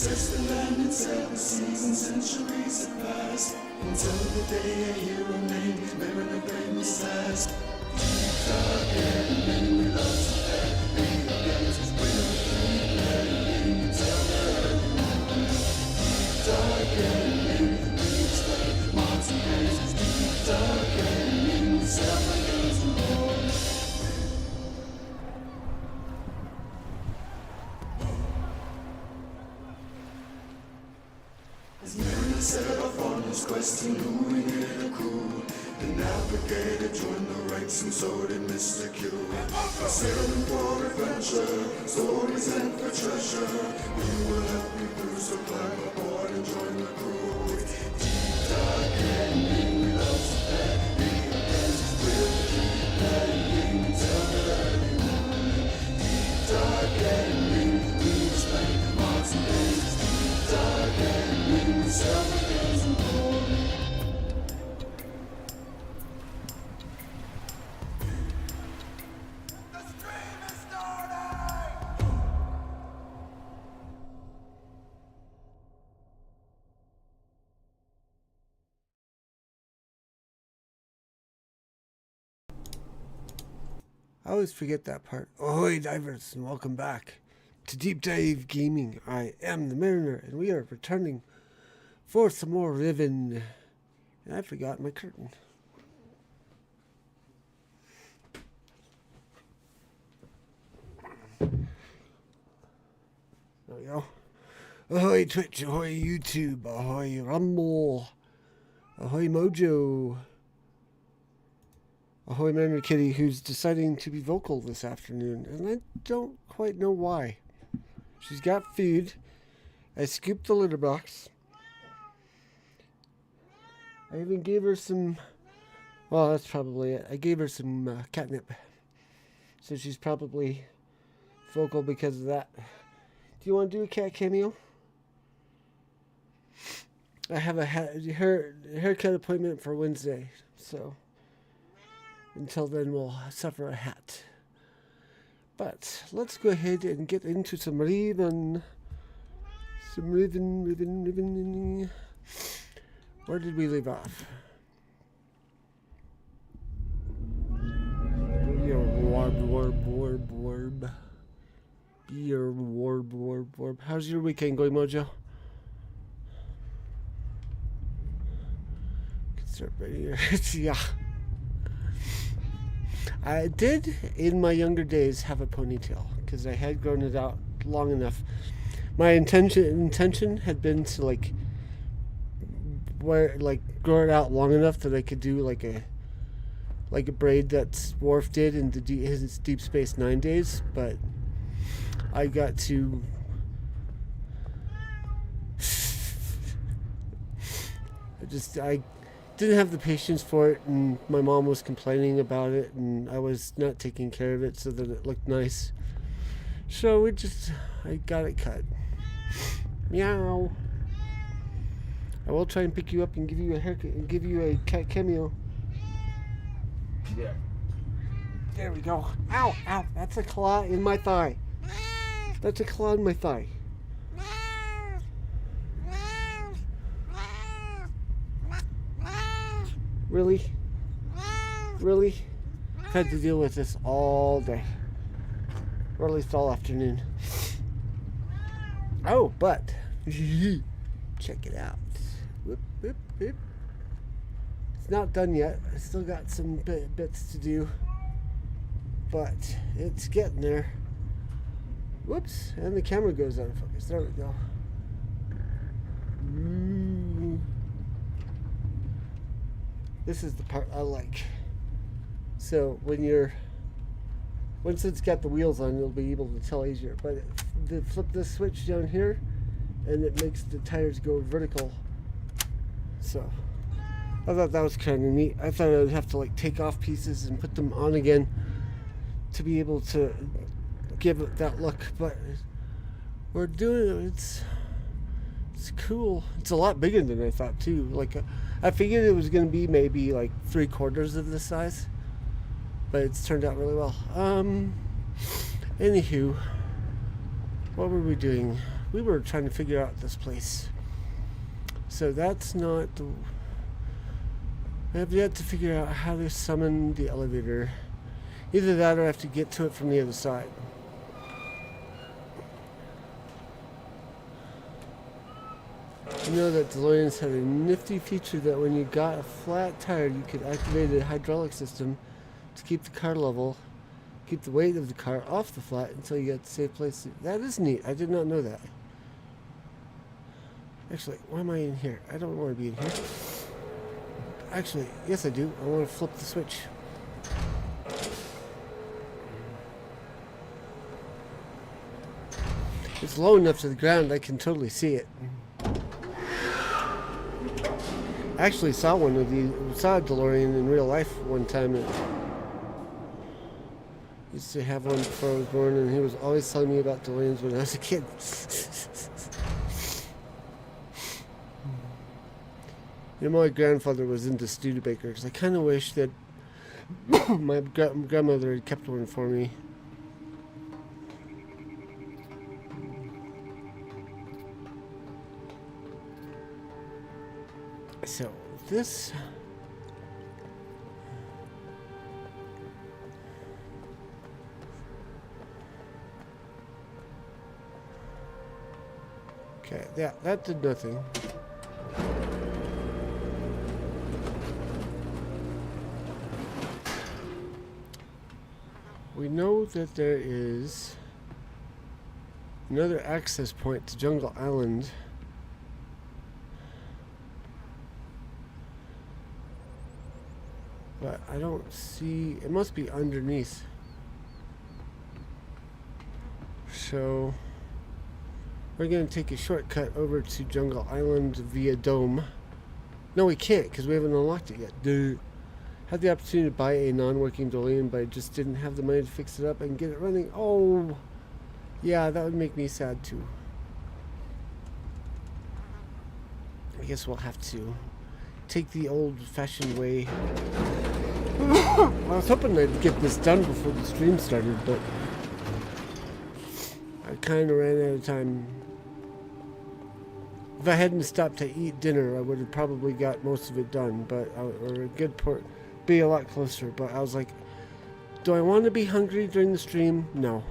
searched the land and sailed the seas, and centuries have passed until the day you remain, mirroring the brainless task. Deep dark and we love to play, we against will playing until the early morning. Deep dark and we explain months and days. Deep dark and we self against the Lord. As Mariner set off on his quest, he knew he needed a crew. The navigator joined the ranks and so did Mr. Q. Sailing for adventure, stories and for treasure. We will help you through, so climb aboard and join the crew. Deep dark gaming, we love to play. The events will keep playing until the early morning. Deep dark gaming, we explain months and days. Deep dark gaming, self against the Lord. I always forget that part. Ahoy divers, and welcome back to Deep Dive Gaming. I am the Mariner, and we are returning for some more Riven. And I forgot my curtain. There we go. Ahoy Twitch, ahoy YouTube, ahoy Rumble, ahoy Mojo. Ahoy Mariner Kitty, who's deciding to be vocal this afternoon, and I don't quite know why. She's got food. I scooped the litter box. I even gave her some, well, that's probably it. I gave her some catnip. So she's probably vocal because of that. Do you want to do a cat cameo? I have a haircut appointment for Wednesday, so until then, we'll suffer a hat. But let's go ahead and get into some Riven. Some Riven. Where did we leave off? Warb. How's your weekend going, Mojo? Can start right here. Yeah. I did, in my younger days, have a ponytail, because I had grown it out long enough. My intention had been to, grow it out long enough that I could do, like a braid that Worf did in his Deep Space Nine days, but I got to... I didn't have the patience for it, and my mom was complaining about it, and I was not taking care of it so that it looked nice. So I got it cut. Meow. I will try and pick you up and give you a haircut and give you a cat cameo. Yeah. There we go. Ow, ow, that's a claw in my thigh. That's a claw in my thigh. Really? Really? I've had to deal with this all day. Or at least all afternoon. Oh, but check it out. Whoop, whoop, whoop. It's not done yet. I still got some bits to do. But it's getting there. Whoops. And the camera goes out of focus. There we go. This is the part I like. So once it's got the wheels on, you'll be able to tell easier. But flip this switch down here, and it makes the tires go vertical. So I thought that was kind of neat. I thought I would have to take off pieces and put them on again to be able to give it that look. But we're doing it. It's cool. It's a lot bigger than I thought too. I figured it was going to be maybe 3/4 of the size, but it's turned out really well. Anywho, what were we doing? we were trying to figure out this place. So that's not the... I have yet to figure out how to summon the elevator. Either that or I have to get to it from the other side. You know that DeLoreans had a nifty feature that when you got a flat tire, you could activate a hydraulic system to keep the car level, keep the weight of the car off the flat until you got to a safe place. That is neat. I did not know that. Actually, why am I in here? I don't want to be in here. Actually, yes I do. I want to flip the switch. It's low enough to the ground I can totally see it. I actually saw a DeLorean in real life one time. I used to have one before I was born, and he was always telling me about DeLoreans when I was a kid. You know, my grandfather was into Studebakers. I kind of wish that my grandmother had kept one for me. So this... Okay, yeah, that did nothing. We know that there is another access point to Jungle Island. But I don't see... It must be underneath. So we're going to take a shortcut over to Jungle Island via Dome. No, we can't because we haven't unlocked it yet. Dude. Had the opportunity to buy a non-working DeLorean, but I just didn't have the money to fix it up and get it running. Oh, yeah, that would make me sad too. I guess we'll have to take the old-fashioned way. I was hoping I'd get this done before the stream started, but I kind of ran out of time. If I hadn't stopped to eat dinner, I would have probably got most of it done, but or a good part. Be a lot closer, but I was like, do I want to be hungry during the stream? No.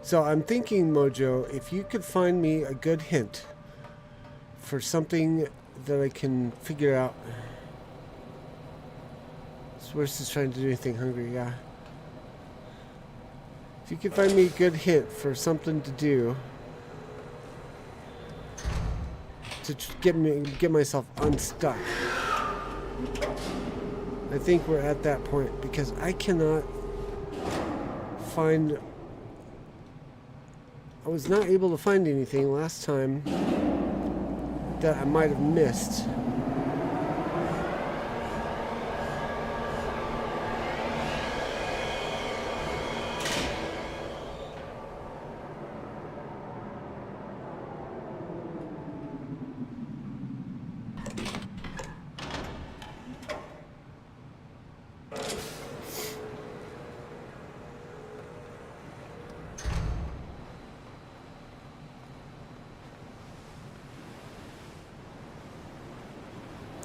So I'm thinking, Mojo, if you could find me a good hint for something that I can figure out. Swerse is trying to do anything hungry, yeah. If you could find me a good hint for something to do to get myself unstuck. I think we're at that point because I cannot find... I was not able to find anything last time that I might have missed.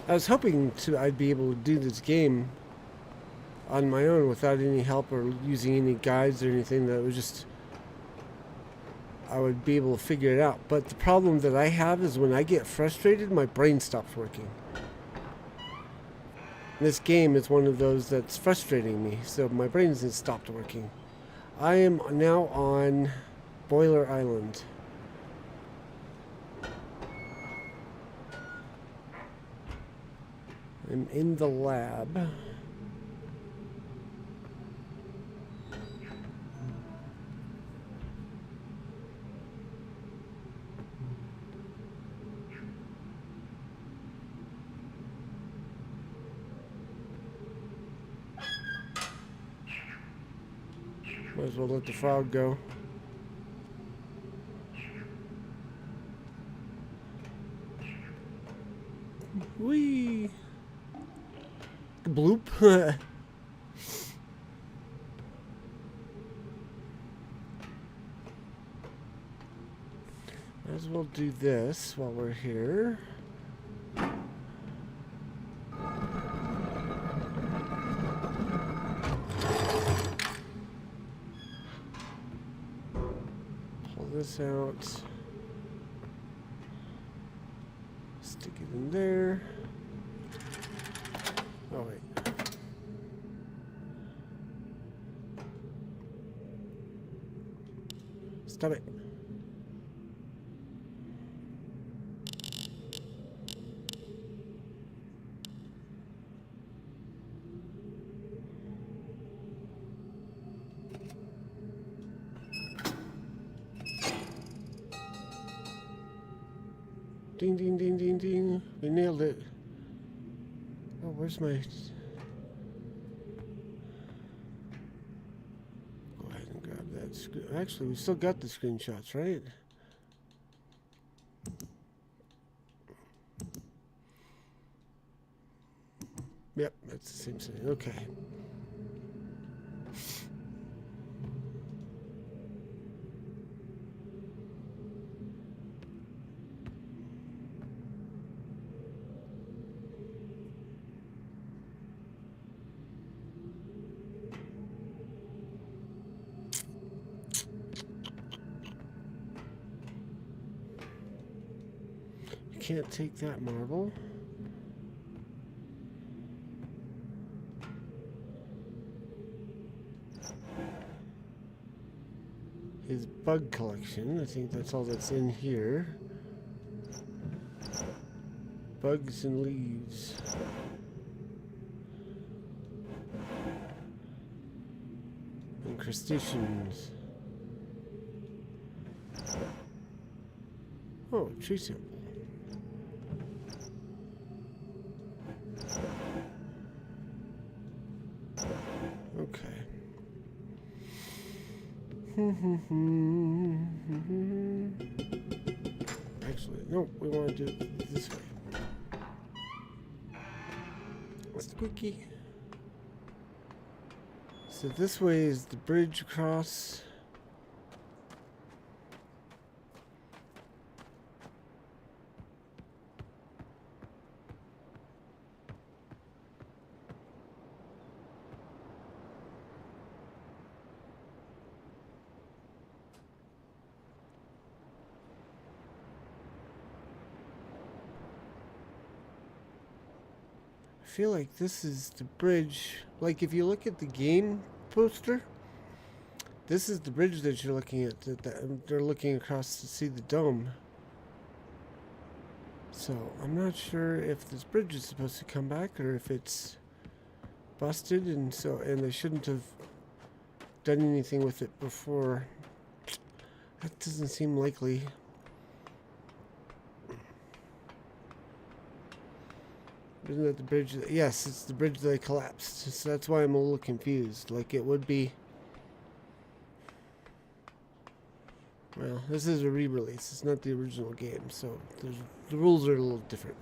I was hoping I'd be able to do this game on my own without any help or using any guides or anything. That was just... I would be able to figure it out. But the problem that I have is when I get frustrated, my brain stops working. This game is one of those that's frustrating me, so my brain has stopped working. I am now on Boiler Island. I'm in the lab. Might as well let the frog go. Whee! Bloop. Might as well do this while we're here. Pull this out. Stick it in there. Oh, wait. Stop it. Ding, ding, ding, ding, ding. We nailed it. Oh, where's my... Go ahead and grab that screen. Actually, we still got the screenshots, right? Yep, that's the same thing. Okay. Can't take that marble. His bug collection. I think that's all that's in here. Bugs and leaves. And crustaceans. Oh, tree sample. Okay. Actually, no, we want to do it this way. Squeaky. So this way is the bridge across. I feel like this is the bridge. Like if you look at the game poster, this is the bridge that you're looking at. They're looking across to see the dome. So I'm not sure if this bridge is supposed to come back or if it's busted, and they shouldn't have done anything with it before. That doesn't seem likely. Isn't that the bridge? Yes, it's the bridge that collapsed. So that's why I'm a little confused. Like it would be... Well, this is a re-release. It's not the original game, so the rules are a little different.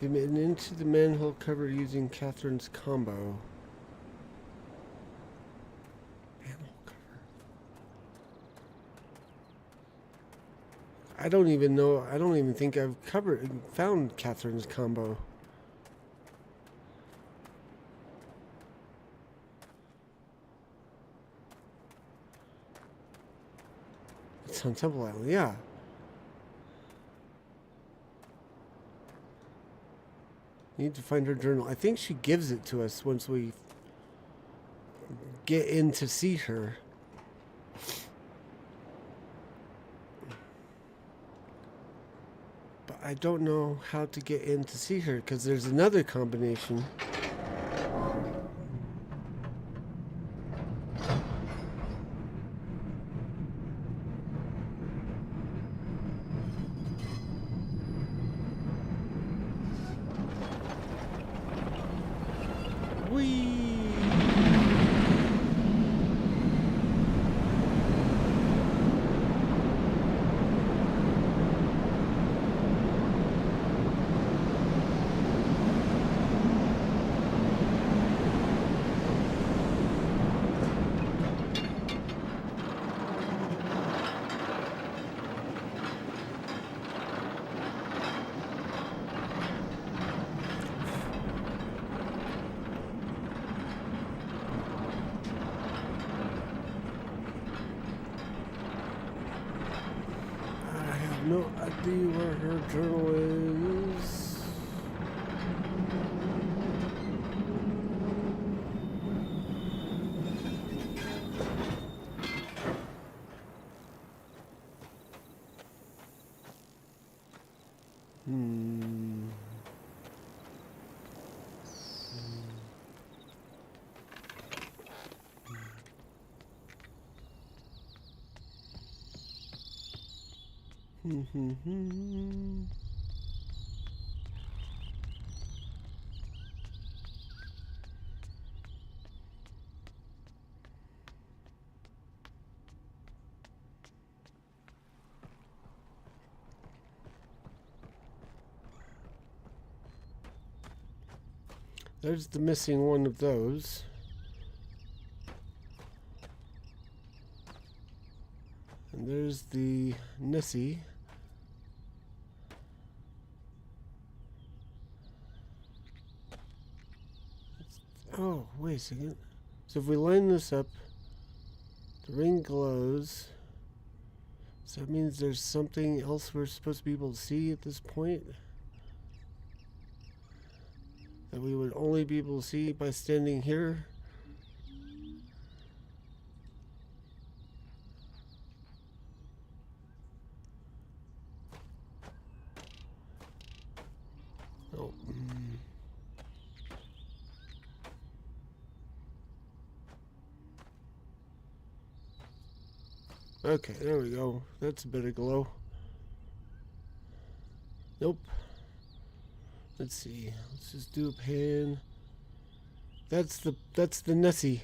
They made it into the manhole cover using Catherine's combo. Manhole cover. I don't even know. I don't even think I've found Catherine's combo. It's on Temple Island, yeah. Need to find her journal. I think she gives it to us once we get in to see her. But I don't know how to get in to see her because there's another combination. no idea where her journal is. There's the missing one of those. And there's the Nessie. Oh, wait a second. So if we line this up, the ring glows. So that means there's something else we're supposed to be able to see at this point that we would only be able to see by standing here. Oh. Okay, there we go. That's a bit of glow. Nope. Let's see. Let's just do a pan. That's the Nessie.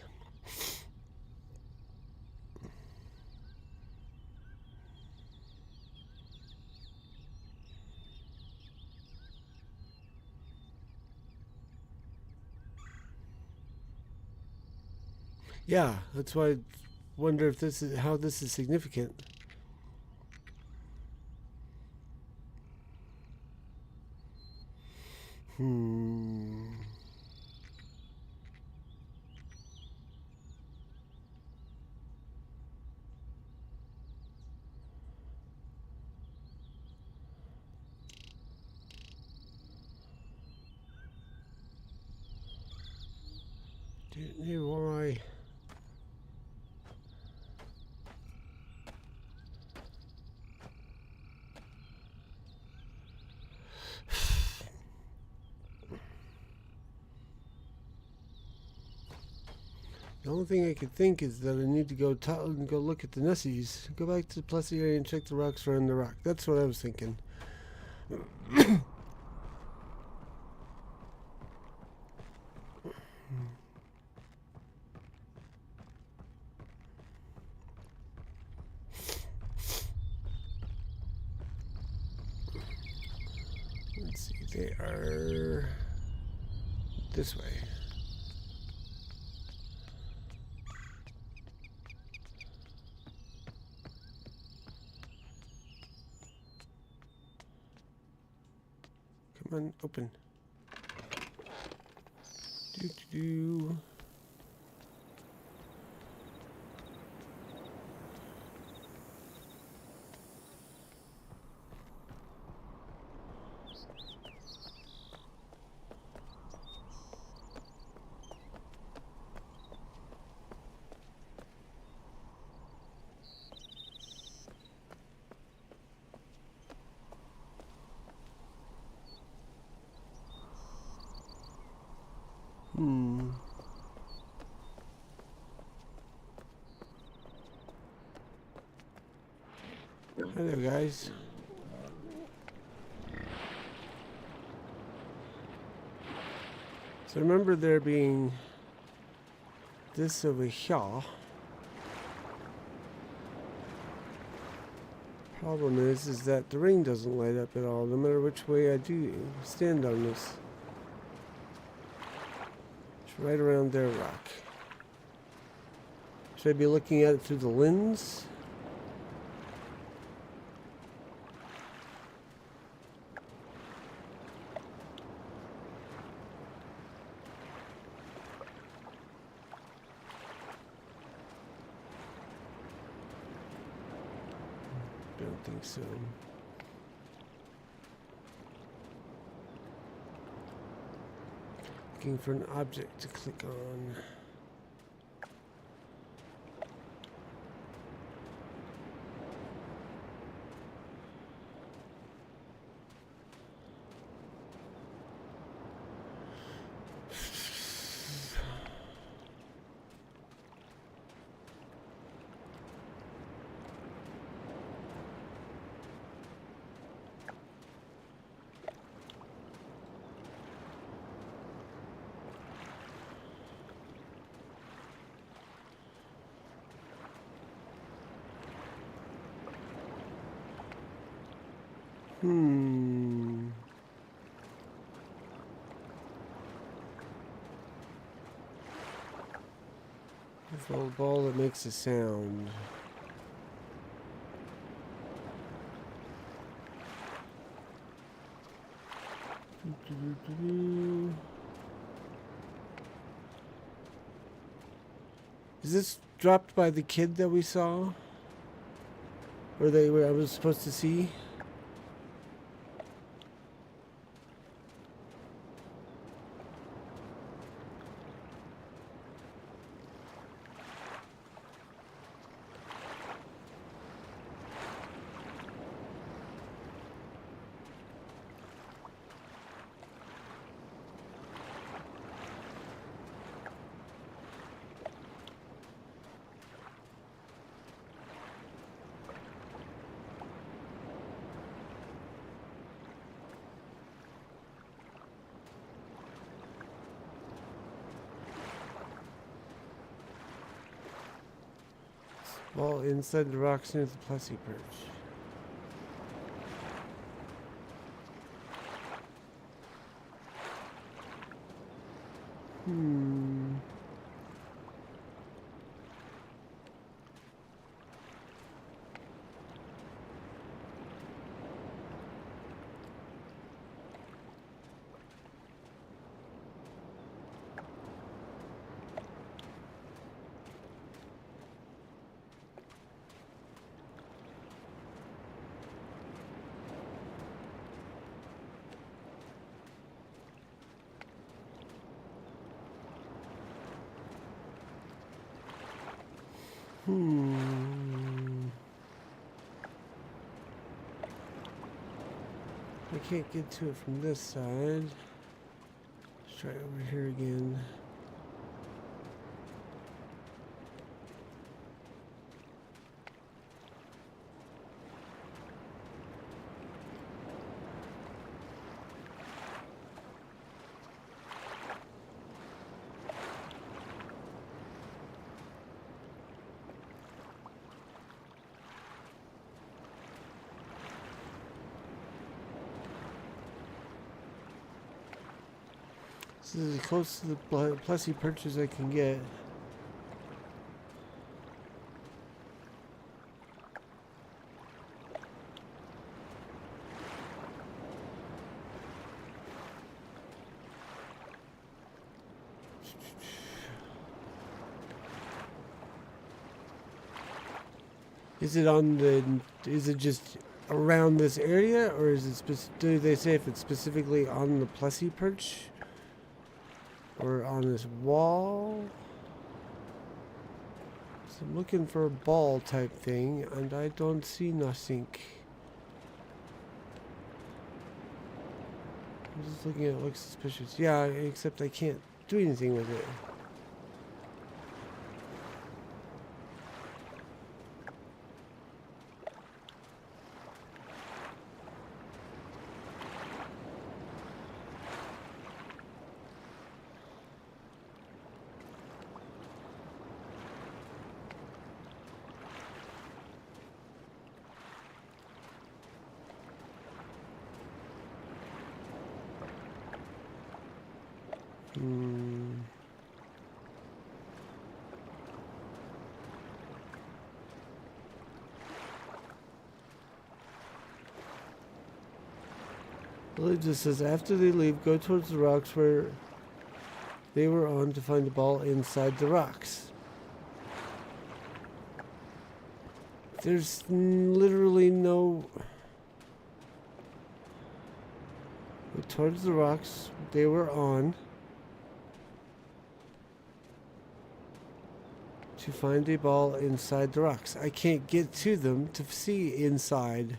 Yeah, that's why I wonder if this is how this is significant. Don't know why. The only thing I could think is that I need to go go look at the Nessies. Go back to the plus area and check the rocks around the rock. That's what I was thinking. Let's see, they are this way. Come on, open. Do. Hello, guys. So remember there being this over here. Problem is that the ring doesn't light up at all, no matter which way I do stand on this. It's right around their rock. Should I be looking at it through the lens? Don't think so. Looking for an object to click on. This little ball that makes a sound. Is this dropped by the kid that we saw? Or I was supposed to see? Ball inside the rocks near the Plessy Perch. I can't get to it from this side. Let's try over here again. This is as close to the Plessy Perch as I can get. Is it just around this area, or is it do they say if it's specifically on the Plessy Perch? Or on this wall? So I'm looking for a ball type thing, and I don't see nothing. I'm just looking at it, looks suspicious. Yeah, except I can't do anything with it. Well, it just says after they leave, go towards the rocks where they were on to find the ball inside the rocks. There's literally no... Go towards the rocks they were on to find a ball inside the rocks. I can't get to them to see inside.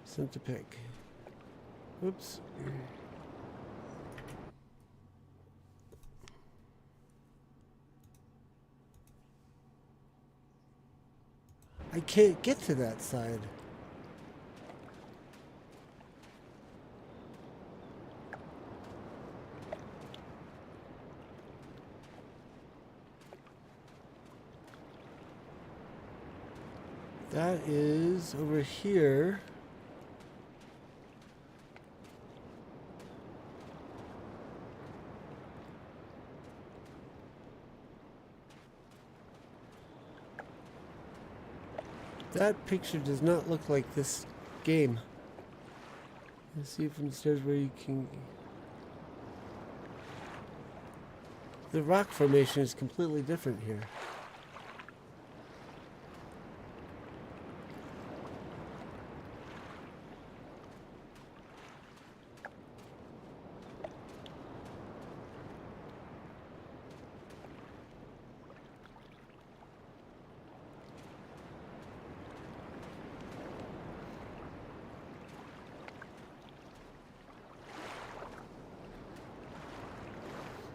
Sent to pick. Oops. I can't get to that side. That is over here. That picture does not look like this game. Let's see from the stairs where you can... The rock formation is completely different here.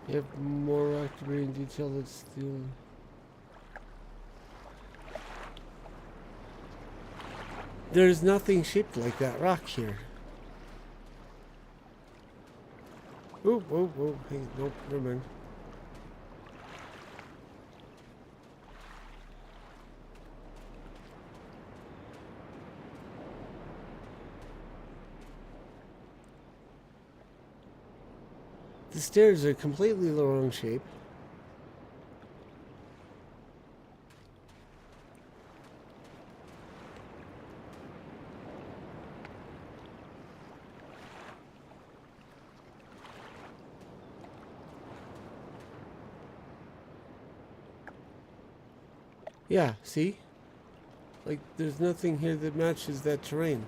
You have more rock debris in detail. That's the... There's nothing shaped like that rock here. Oh, oh, oh, hey, nope, never mind. The stairs are completely the wrong shape. Yeah, see? Like, there's nothing here that matches that terrain.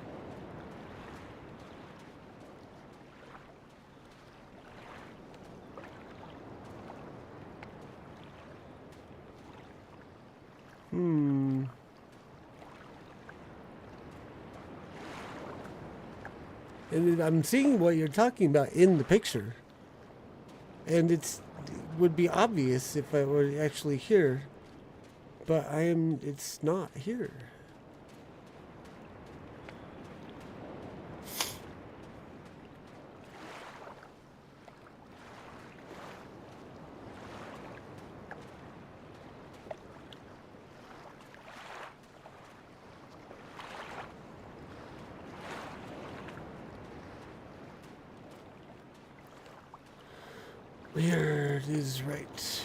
And I'm seeing what you're talking about in the picture. And it would be obvious if I were actually here. But it's not here. Here it is, right.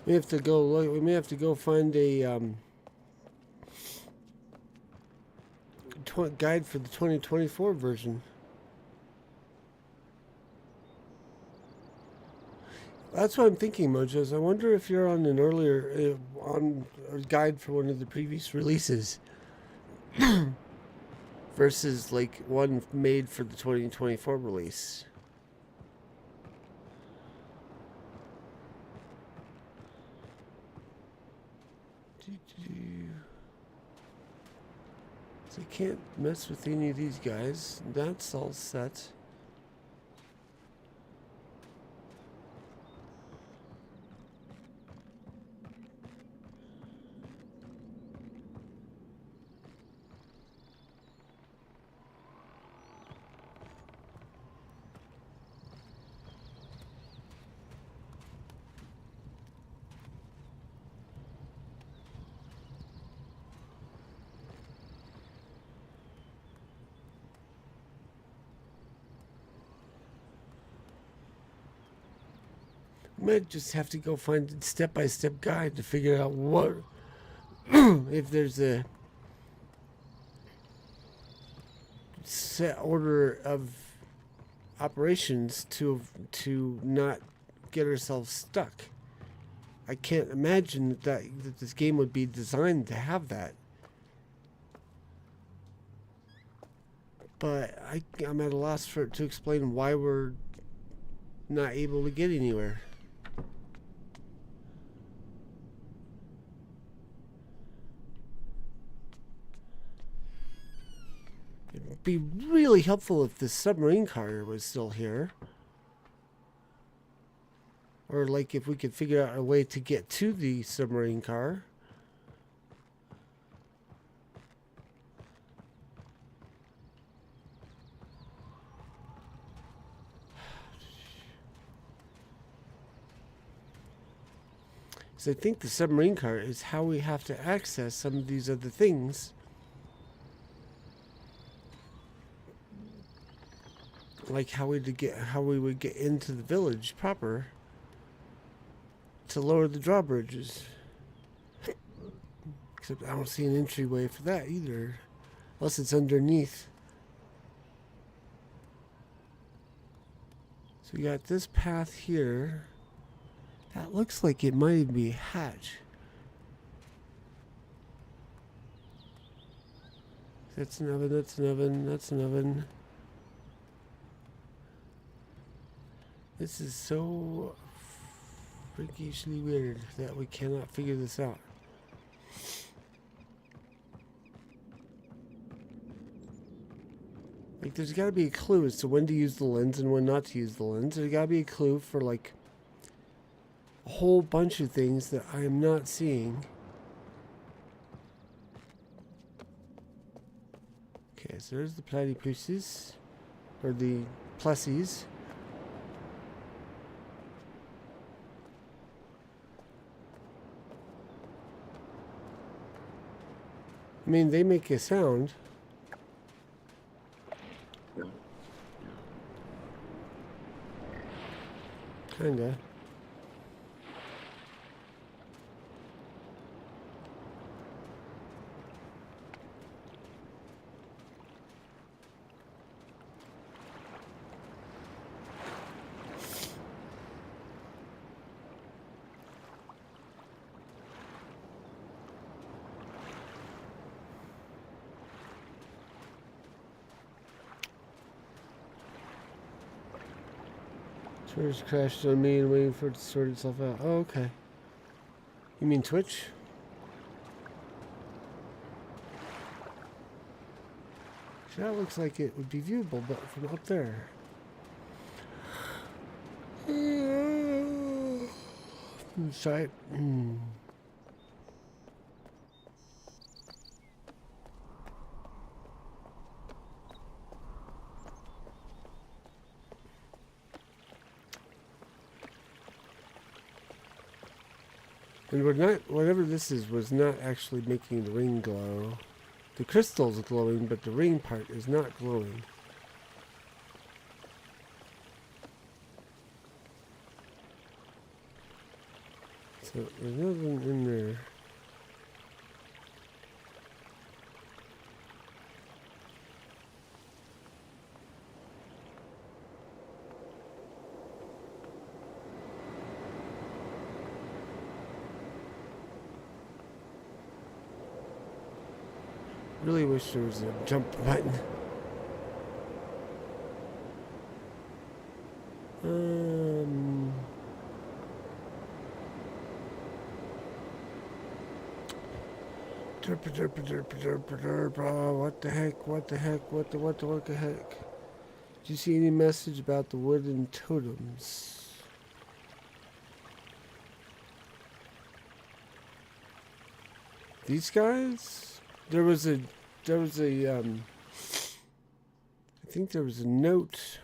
We have to go look. We may have to go find a guide for the 2024 version. That's what I'm thinking, Mojos. I wonder if you're on an earlier on a guide for one of the previous releases versus like one made for the 2024 release. So I can't mess with any of these guys. That's all set. Might just have to go find a step-by-step guide to figure out what if there's a set order of operations to not get ourselves stuck. I can't imagine that this game would be designed to have that. But I'm at a loss to explain why we're not able to get anywhere. It'd be really helpful if the submarine car was still here. Or like if we could figure out a way to get to the submarine car. So I think the submarine car is how we have to access some of these other things. Like how we would get into the village proper to lower the drawbridges. Except I don't see an entryway for that either. Unless it's underneath. So we got this path here. That looks like it might be a hatch. That's an oven, that's an oven, that's an oven. This is so freakishly weird that we cannot figure this out. Like, there's got to be a clue as to when to use the lens and when not to use the lens. There's got to be a clue for, like, a whole bunch of things that I am not seeing. Okay, so there's the platypuses, or the plussies. I mean, they make a sound. Kinda. Twitch crashed on me and waiting for it to sort itself out. Oh, okay. You mean Twitch? That looks like it would be viewable, but from up there. Sorry. And we're not, whatever this is, was not actually making the ring glow. The crystal's glowing, but the ring part is not glowing. So there's nothing in there. Really wish there was a jump button. What the heck? What the heck? What the heck? Did you see any message about the wooden totems? These guys? There was a, I think there was a note.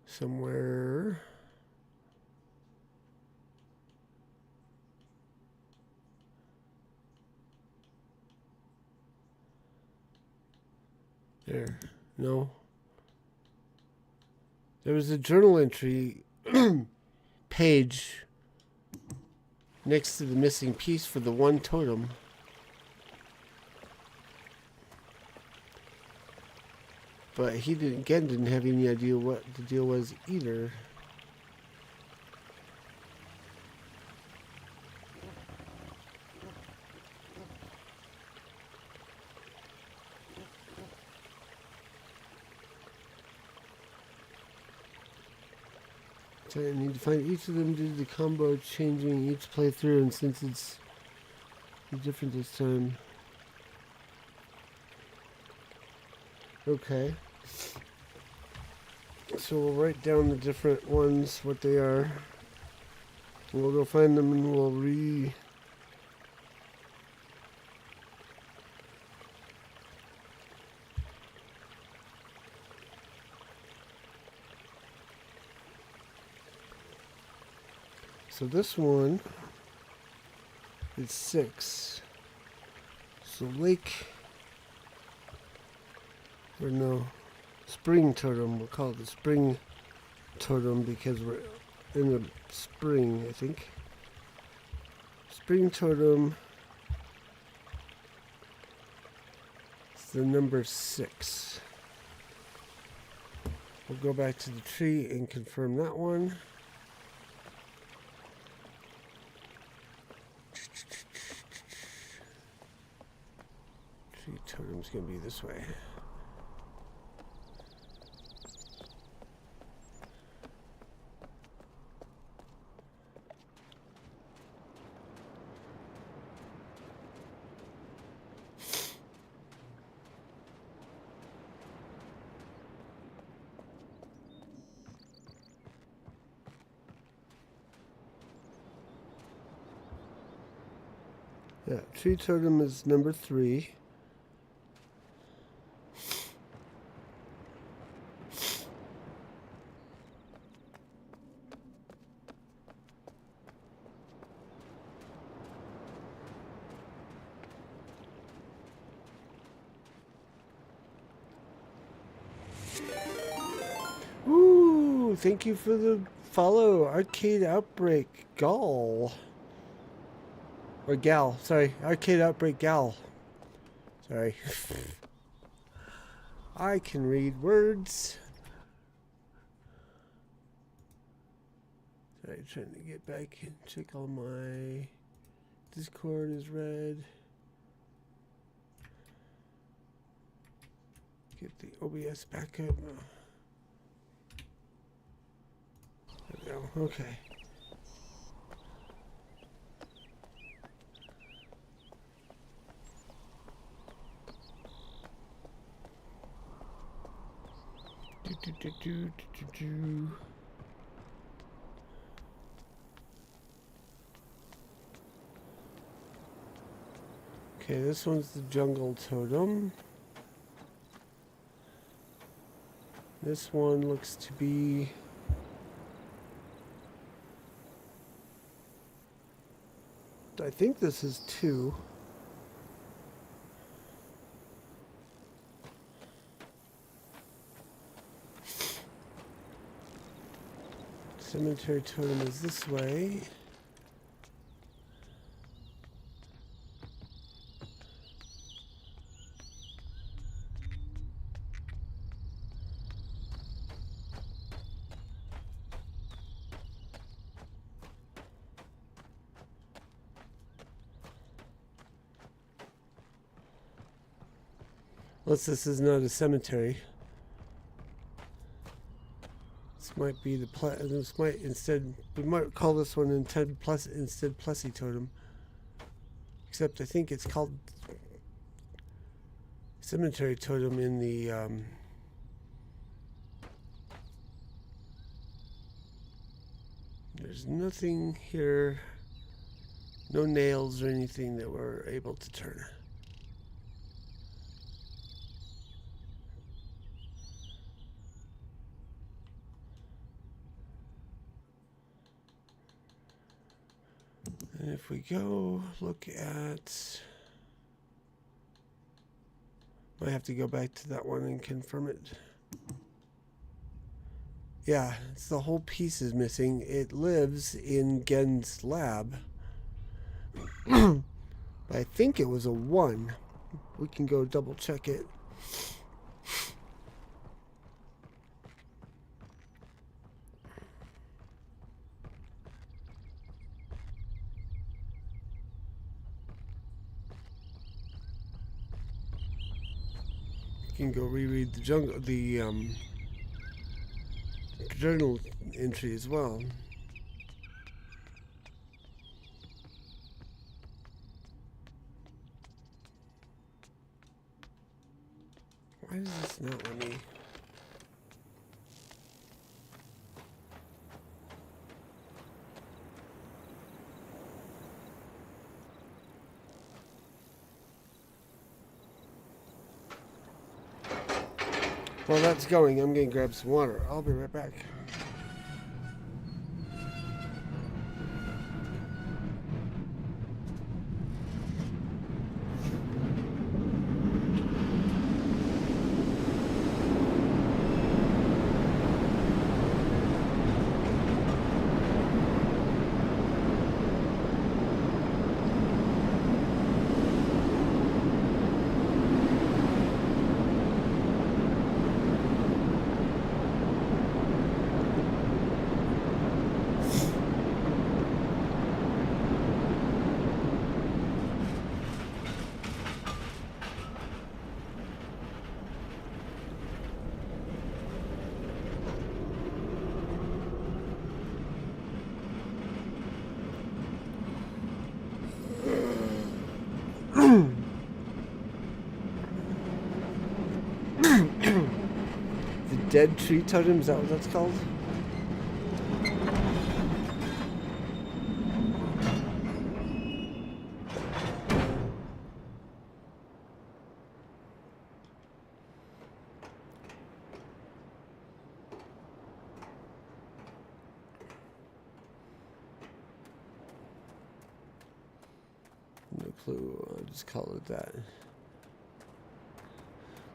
Somewhere. There. No. There was a journal entry page next to the missing piece for the one totem. But he didn't have any idea what the deal was either. So I need to find each of them due to the combo changing each playthrough, and since it's different this time. Okay. So we'll write down the different ones, what they are. And we'll go find them and we'll So this one is 6. So spring totem. We'll call it the spring totem because we're in the spring, I think. Spring totem is the number 6. We'll go back to the tree and confirm that one. Tree totem's going to be this way. Yeah, tree totem is number 3. Ooh, thank you for the follow, Arcade Outbreak Gall. Or Gal, sorry. Arcade Outbreak Gal. Sorry. I can read words. Sorry, trying to get back and check all my Discord is red. Get the OBS back up. There we go. Okay. Okay, this one's the jungle totem. This one looks to be I think this is 2. Cemetery totem is this way. Unless this is not a cemetery. This might be the we might call this one instead Plessy totem. Except I think it's called cemetery totem in the there's nothing here, no nails or anything that we're able to turn. And if we go look at, I have to go back to that one and confirm it. Yeah, it's the whole piece is missing. It lives in Gen's lab. But I think it was a 1. We can go double check it. can go reread the journal entry as well. Why does this not let me? While that's going, I'm going to grab some water. I'll be right back. The dead tree totem, is that what that's called? No clue. I'll just call it that.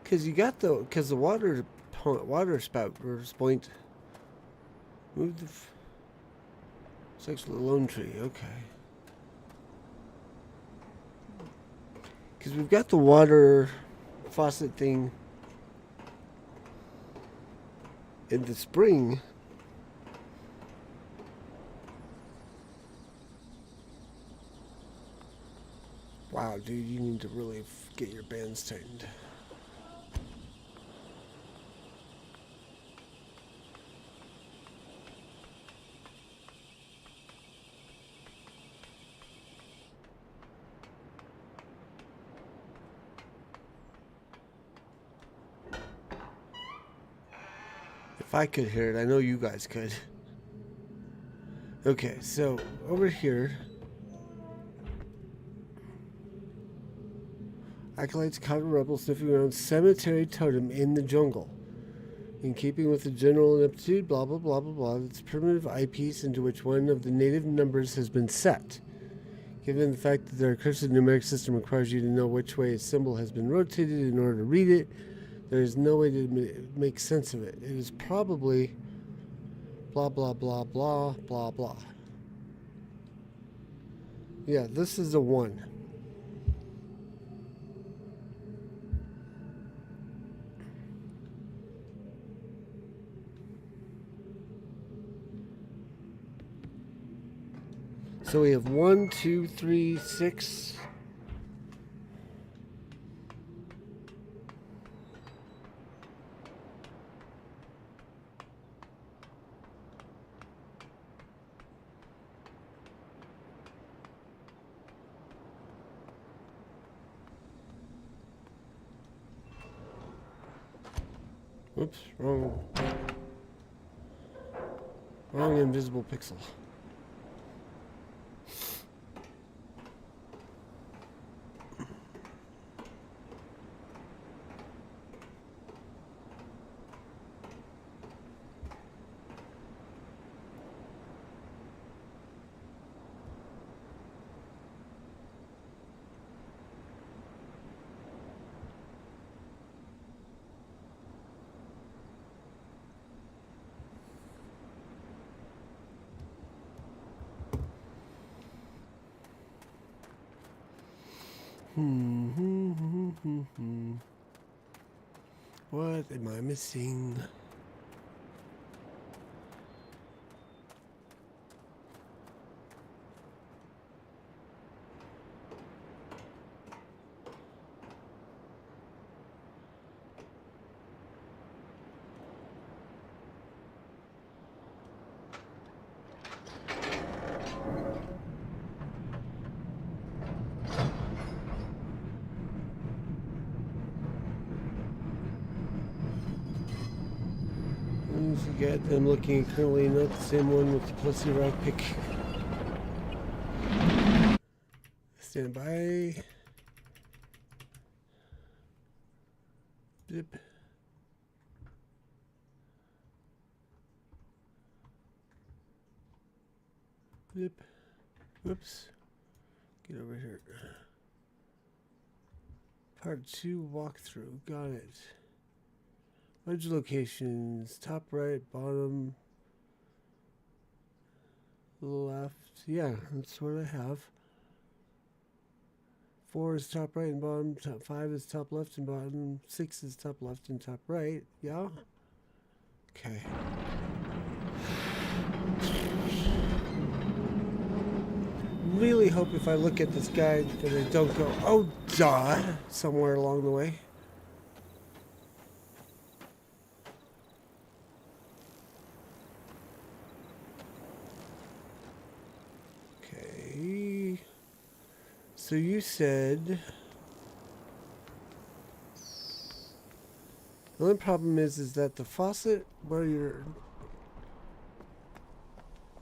Because you got because the water spout was point. Move the. It's actually a lone tree. Okay. Because we've got the water faucet thing in the spring. Wow, dude, you need to really get your bands tightened. If I could hear it, I know you guys could. Okay, so over here, acolytes caught a rebel sniffing around cemetery totem in the jungle. In keeping with the general ineptitude, blah blah blah blah blah, it's primitive eyepiece into which one of the native numbers has been set. Given the fact that their recursive numeric system requires you to know which way a symbol has been rotated in order to read it, there is no way to make sense of it. It is probably blah blah blah blah blah blah. Yeah, this is a 1. So we have 1, 2, 3, 6. Oops, wrong invisible pixel. What am I missing? locations yet. I'm looking at currently not the same one with the pussy rock pick. Stand by. Zip. Zip. Whoops. Get over here. Part 2 walkthrough. Got it. Wedge locations. Top right, bottom, left. Yeah, that's what I have. 4 is top right and bottom. 5 is top left and bottom. 6 is top left and top right. Yeah? Okay. Really hope if I look at this guide that I don't go, oh, duh, somewhere along the way. Okay. So you said the only problem is that the faucet where you're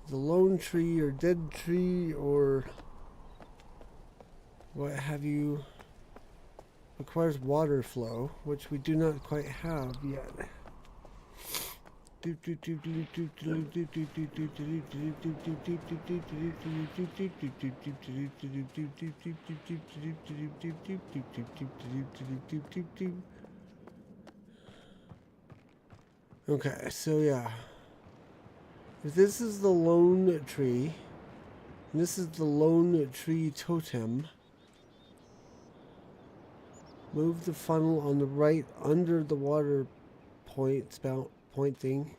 the lone tree or dead tree or what have you requires water flow, which we do not quite have yet. Okay, so yeah. If this is the lone tree, and this is the lone tree totem, move the funnel on the right under the water point, spout point thing,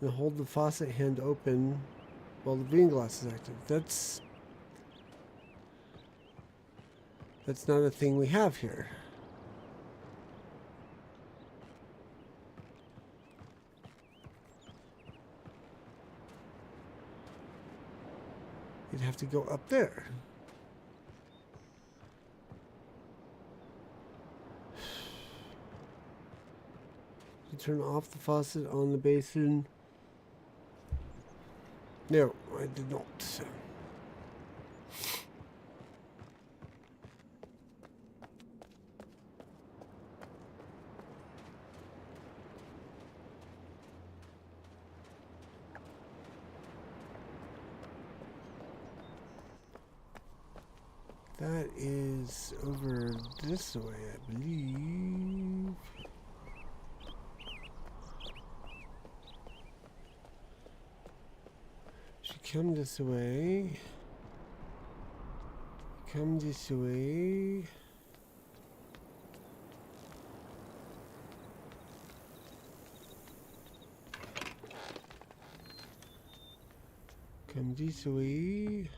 and hold the faucet hand open while the green glass is active. That's not a thing we have here. You'd have to go up there. To turn off the faucet on the basin. No, I did not. That is over this way, I believe. Should come this way. Come this way. Come this way.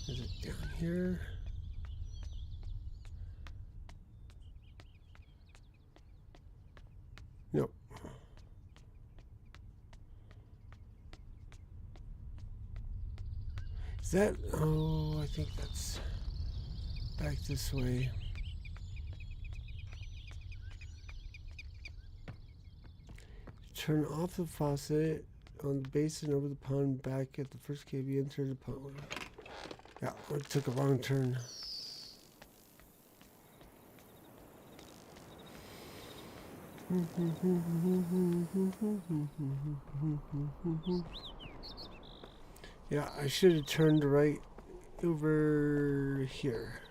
Is it down here? Nope. Is that? Oh, I think that's back this way. Turn off the faucet on the basin over the pond back at the first cave you enter the pond. Yeah, I took a wrong turn. Yeah, I should have turned right over here.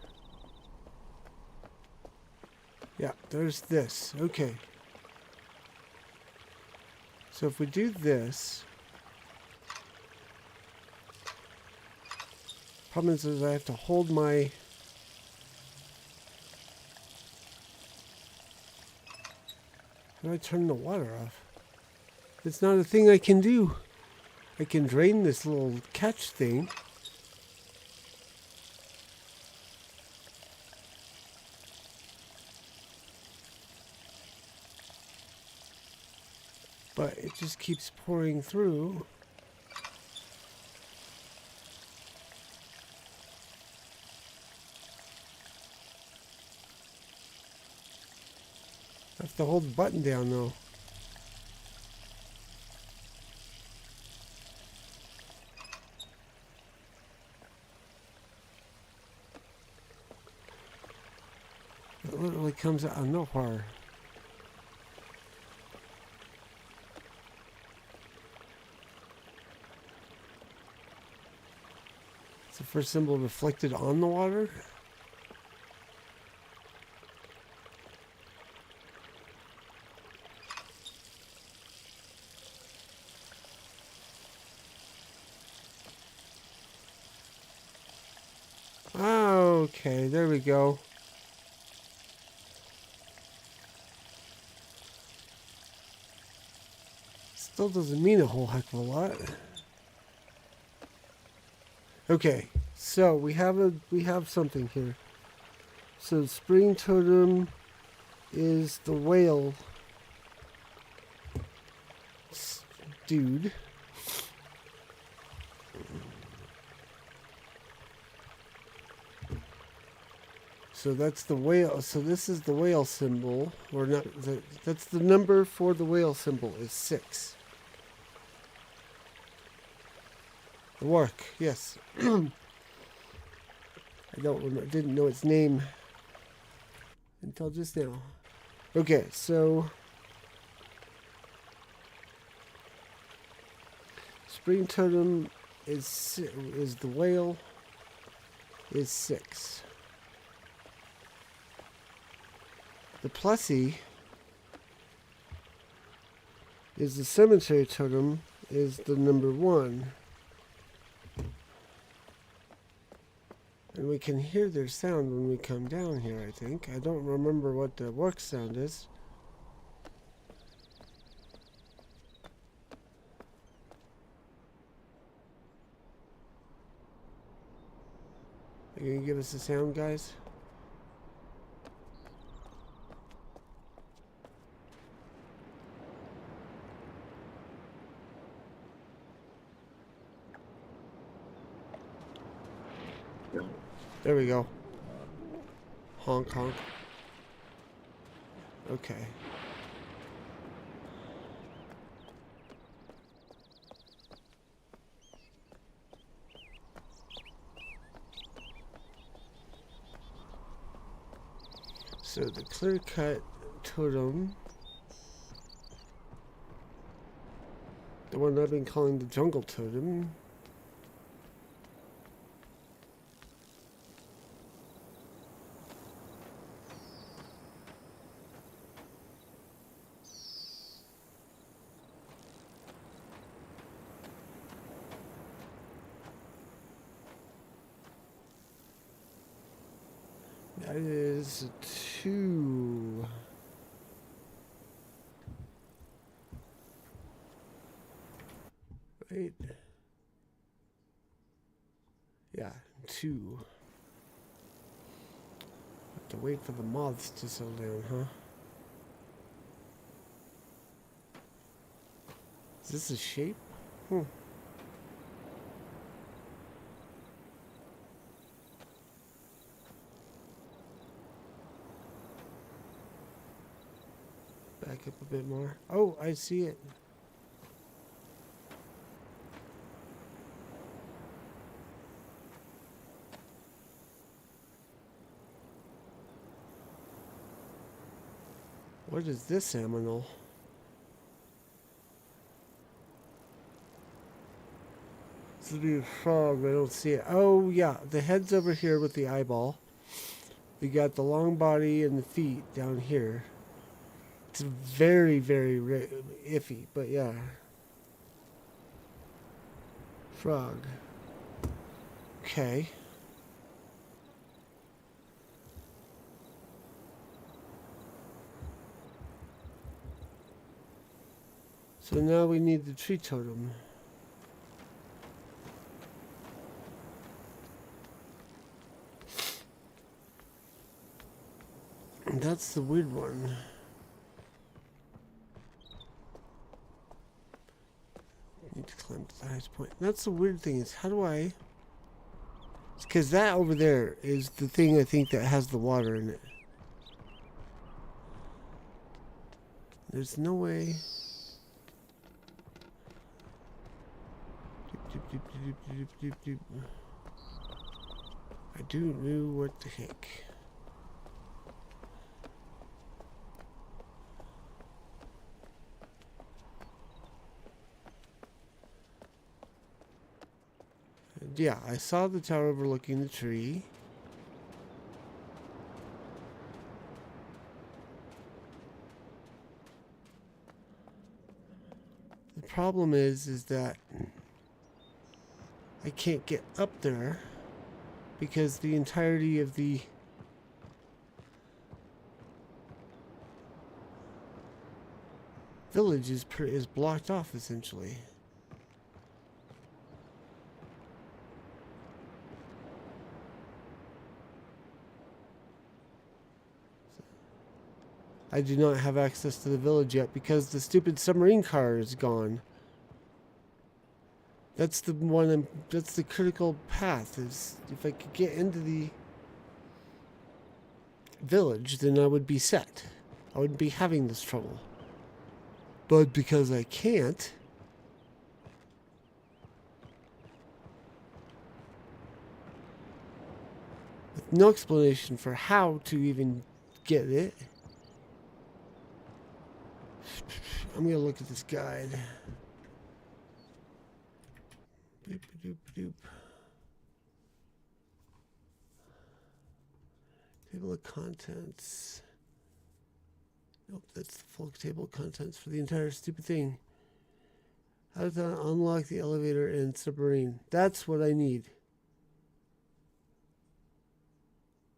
Yeah, there's this. Okay. So if we do this, problem is I have to hold my how do I turn the water off? It's not a thing I can do. I can drain this little catch thing. But it just keeps pouring through. have to hold the button down though. It literally comes out of nowhere. It's the first symbol reflected on the water. Okay, there we go. Still doesn't mean a whole heck of a lot. Okay, so we have something here. So spring totem is the whale dude. So that's the whale. So this is the whale symbol, or not? That's the number for the whale symbol is 6. The work, yes. I didn't know its name until just now. Okay, so spring totem is the whale is 6. The plussy is the cemetery totem is the number 1. And we can hear their sound when we come down here, I think. I don't remember what the work sound is. Are you gonna give us the sound, guys? There we go. Honk, honk. Okay. So the clear-cut totem, the one I've been calling the jungle totem, that is 2. Right? Yeah, 2. Have to wait for the moths to settle down, huh? Is this a shape? Back up a bit more. Oh, I see it. What is this aminal? This would be a frog, but I don't see it. Oh, yeah. The head's over here with the eyeball. We got the long body and the feet down here. It's very, very iffy, but yeah. Frog. Okay. So now we need the tree totem. And that's the weird one. Need to climb to the highest point. That's the weird thing is how do I... Because that over there is the thing I think that has the water in it. There's no way. I do know what the heck. And yeah, I saw the tower overlooking the tree. The problem is that I can't get up there because the entirety of the village is blocked off essentially. I do not have access to the village yet because the stupid submarine car is gone. That's the one. That's the critical path. Is if I could get into the village, then I would be set. I wouldn't be having this trouble. But because I can't, with no explanation for how to even get it, I'm gonna look at this guide. Doop, doop, doop. Table of contents. Nope, that's the full table of contents for the entire stupid thing. How to unlock the elevator and submarine. That's what I need.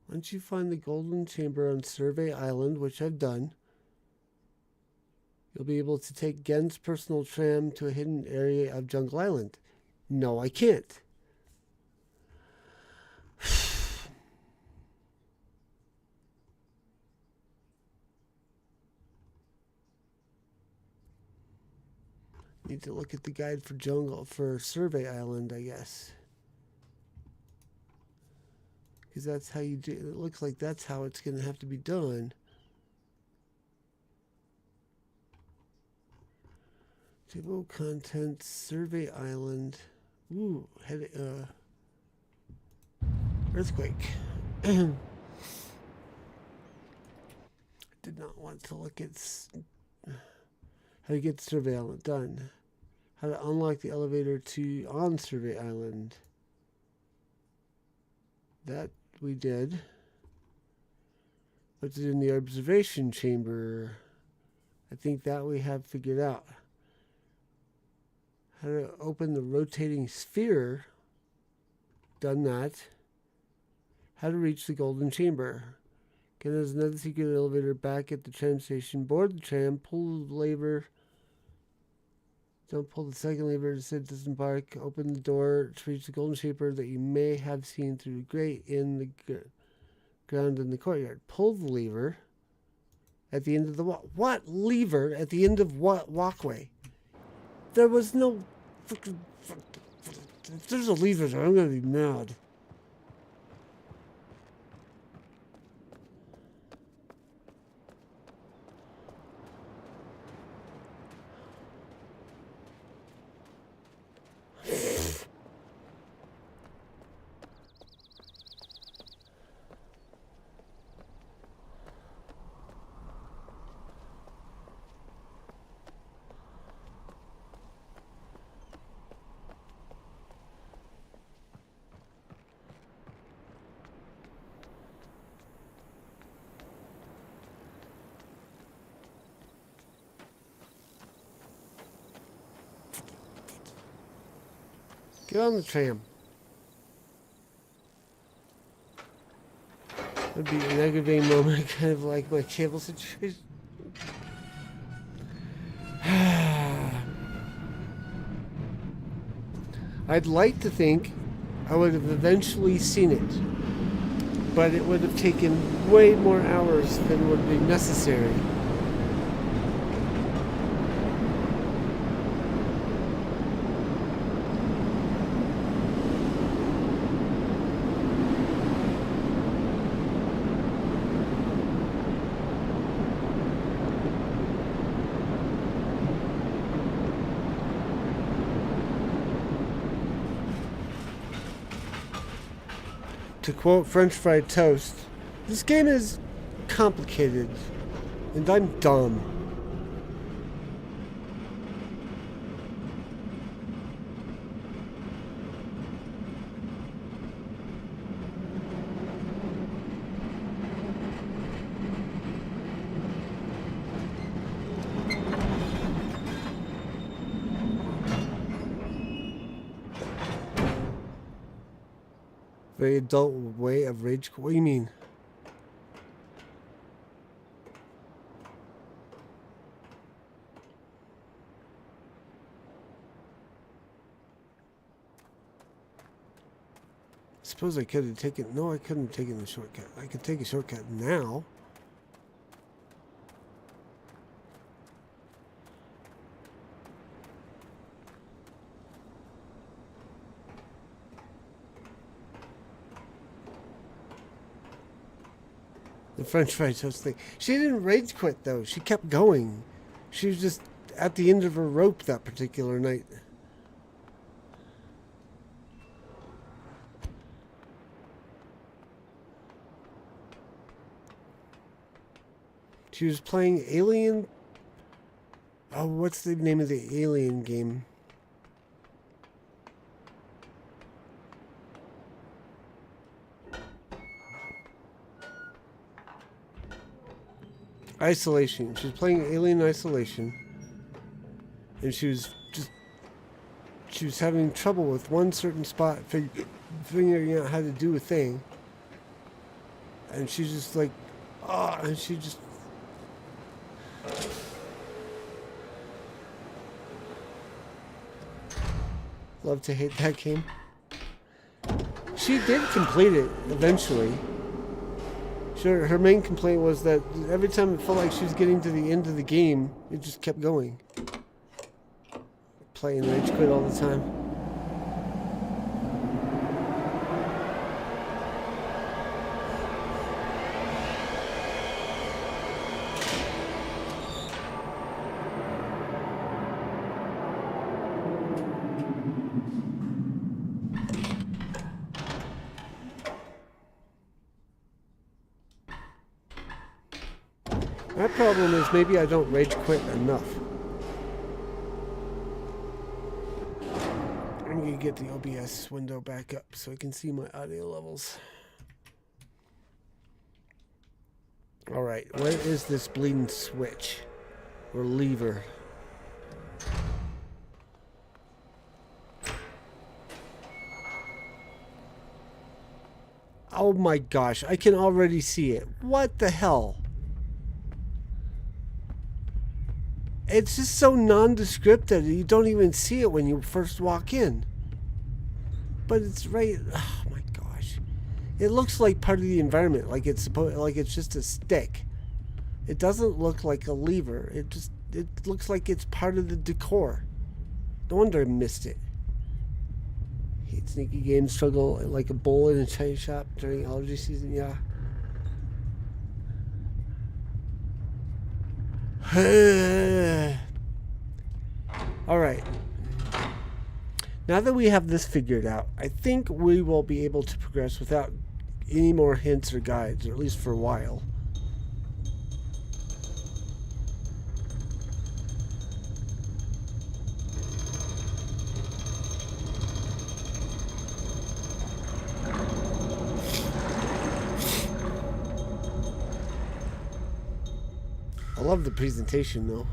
Once you find the golden chamber on Survey Island, which I've done, you'll be able to take Gen's personal tram to a hidden area of Jungle Island. No, I can't. Need to look at the guide for Survey Island, I guess. Because that's how you do it. It looks like that's how it's going to have to be done. Table of contents, Survey Island. Ooh, earthquake. Did not want to look at how to get Survey Island done. How to unlock the elevator on Survey Island. That we did. What's it in the observation chamber? I think that we have figured out. How to open the rotating sphere. Done that. How to reach the golden chamber. Again, there's another secret elevator back at the tram station. Board the tram, pull the lever. Don't pull the second lever to disembark. Open the door to reach the golden chamber that you may have seen through the grate in the ground in the courtyard. Pull the lever at the end of the what lever at the end of what walkway? There was no freaking. If there's a lever there, I'm gonna be mad. Get on the tram. That'd be an aggravating moment, kind of like my cable situation. I'd like to think I would have eventually seen it, but it would have taken way more hours than would be necessary. to quote French fried toast, this game is complicated, and I'm dumb. Very adult way of rage. What do you mean? Suppose I could have taken... No, I couldn't have taken the shortcut. I could take a shortcut now. The French fried toast thing. She didn't rage quit, though. She kept going. She was just at the end of her rope that particular night. She was playing Alien... Oh, what's the name of the Alien game? Isolation. She was playing Alien Isolation. And she was having trouble with one certain spot, figuring out how to do a thing. And she's just like, and she just... Love to hate that game. She did complete it eventually. Sure, her main complaint was that every time it felt like she was getting to the end of the game, it just kept going. Playing rage quit all the time. My problem is maybe I don't rage quit enough. I'm going to get the OBS window back up so I can see my audio levels. Alright, where is this bleeding switch? Or lever? Oh my gosh, I can already see it. What the hell? It's just so nondescript that you don't even see it when you first walk in. But it's right... Oh my gosh. It looks like part of the environment, like it's just a stick. It doesn't look like a lever. It looks like it's part of the decor. No wonder I missed it. Hate sneaky games, struggle like a bull in a china shop during allergy season, yeah. Alright. Now that we have this figured out, I think we will be able to progress without any more hints or guides, or at least for a while. I love the presentation though.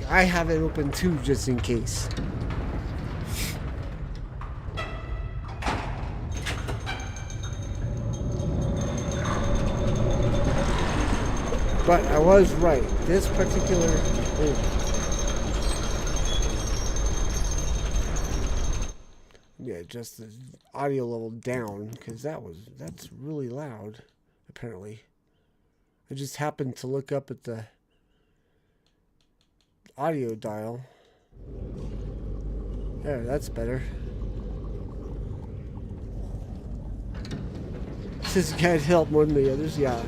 I have it open too, just in case. But I was right. This particular thing. Yeah, just the audio level down, because that's really loud, apparently. I just happened to look up at the audio dial. There, that's better. This guide helped more than the others, yeah.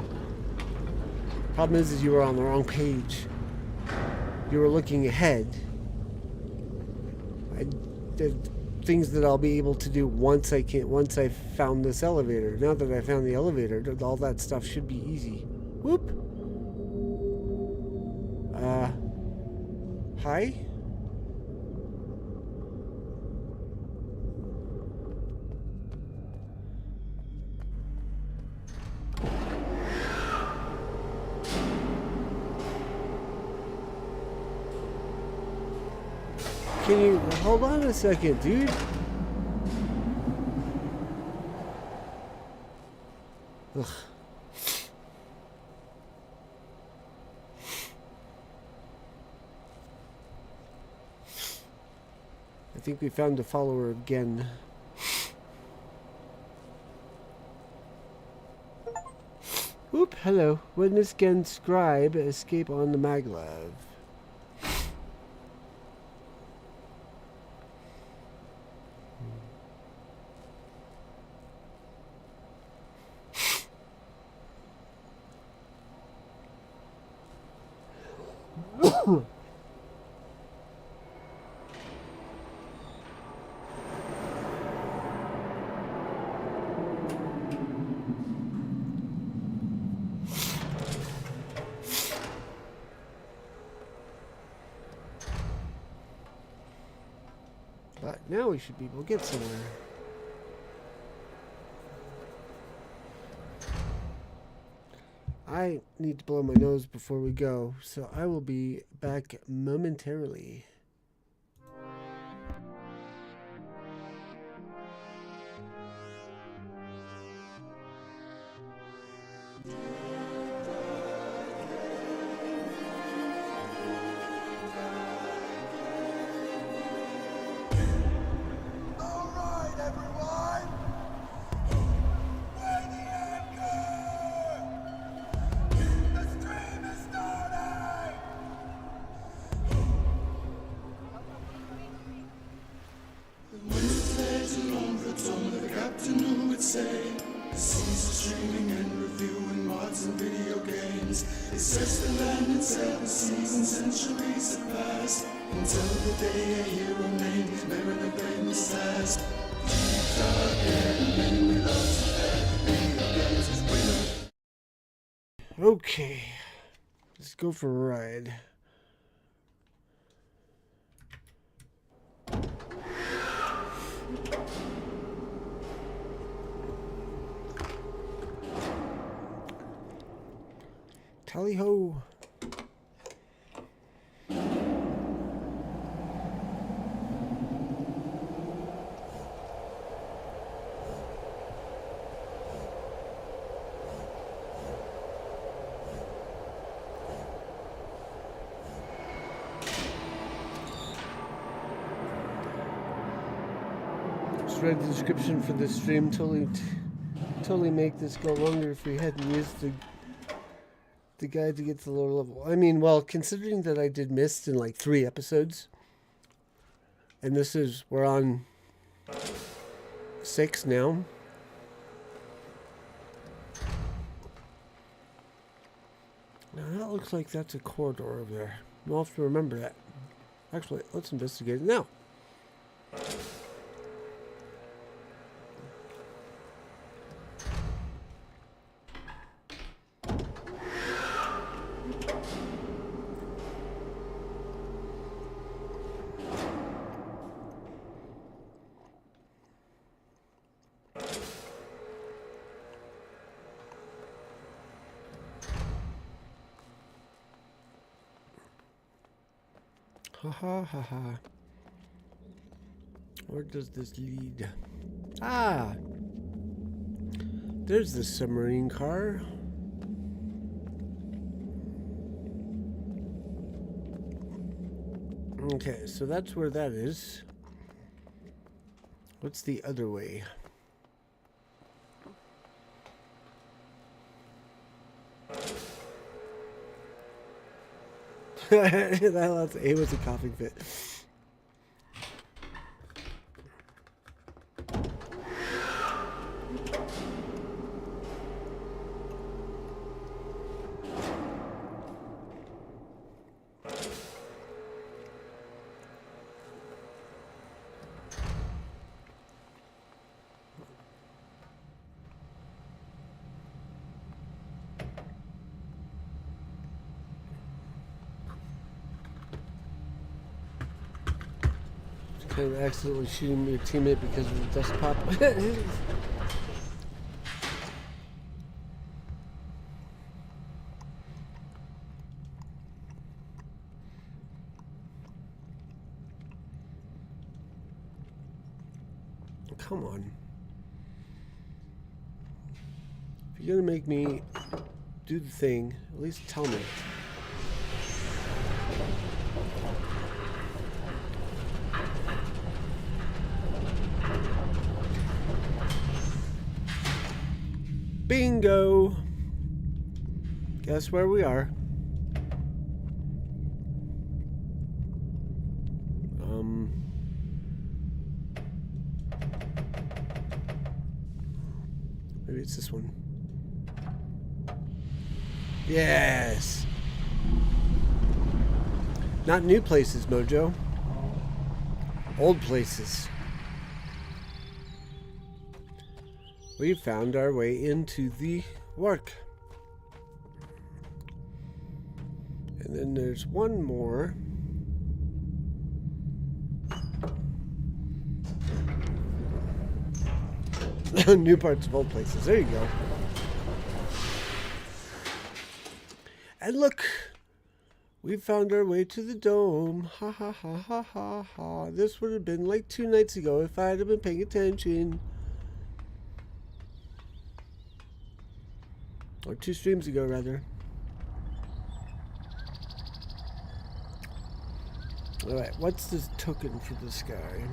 Problem is you were on the wrong page. You were looking ahead. The things that I'll be able to do once I found this elevator. Now that I found the elevator, all that stuff should be easy. Whoop. Hi? Can you hold on a second, dude? Ugh. I think we found a follower again. Oop, hello. Witness again, scribe, escape on the maglev. But now we should be able to get somewhere. I need to blow my nose before we go, so I will be back momentarily. Okay, let's go for a ride. Tally ho! Read the description for this stream. Totally make this go longer if we hadn't used the guide to get to the lower level. I mean, well, considering that I did Myst in like 3 episodes, and we're on 6 now. Now that looks like that's a corridor over there. We'll have to remember that. Actually, let's investigate it now. Ha ha ha ha. Where does this lead? Ah! There's the submarine car. Okay, so that's where that is. What's the other way? It was a coughing fit. kind of accidentally shooting your teammate because of the dust pop. Come on. If you're gonna make me do the thing, at least tell me. Bingo! Guess where we are? Maybe it's this one. Yes! Not new places, Mojo. Old places. We found our way into the work. And then there's one more. New parts of old places. There you go. And look, we found our way to the dome. Ha ha ha ha ha ha. This would have been like 2 nights ago if I had been paying attention. Or 2 streams ago, rather. Alright, what's this token for this guy?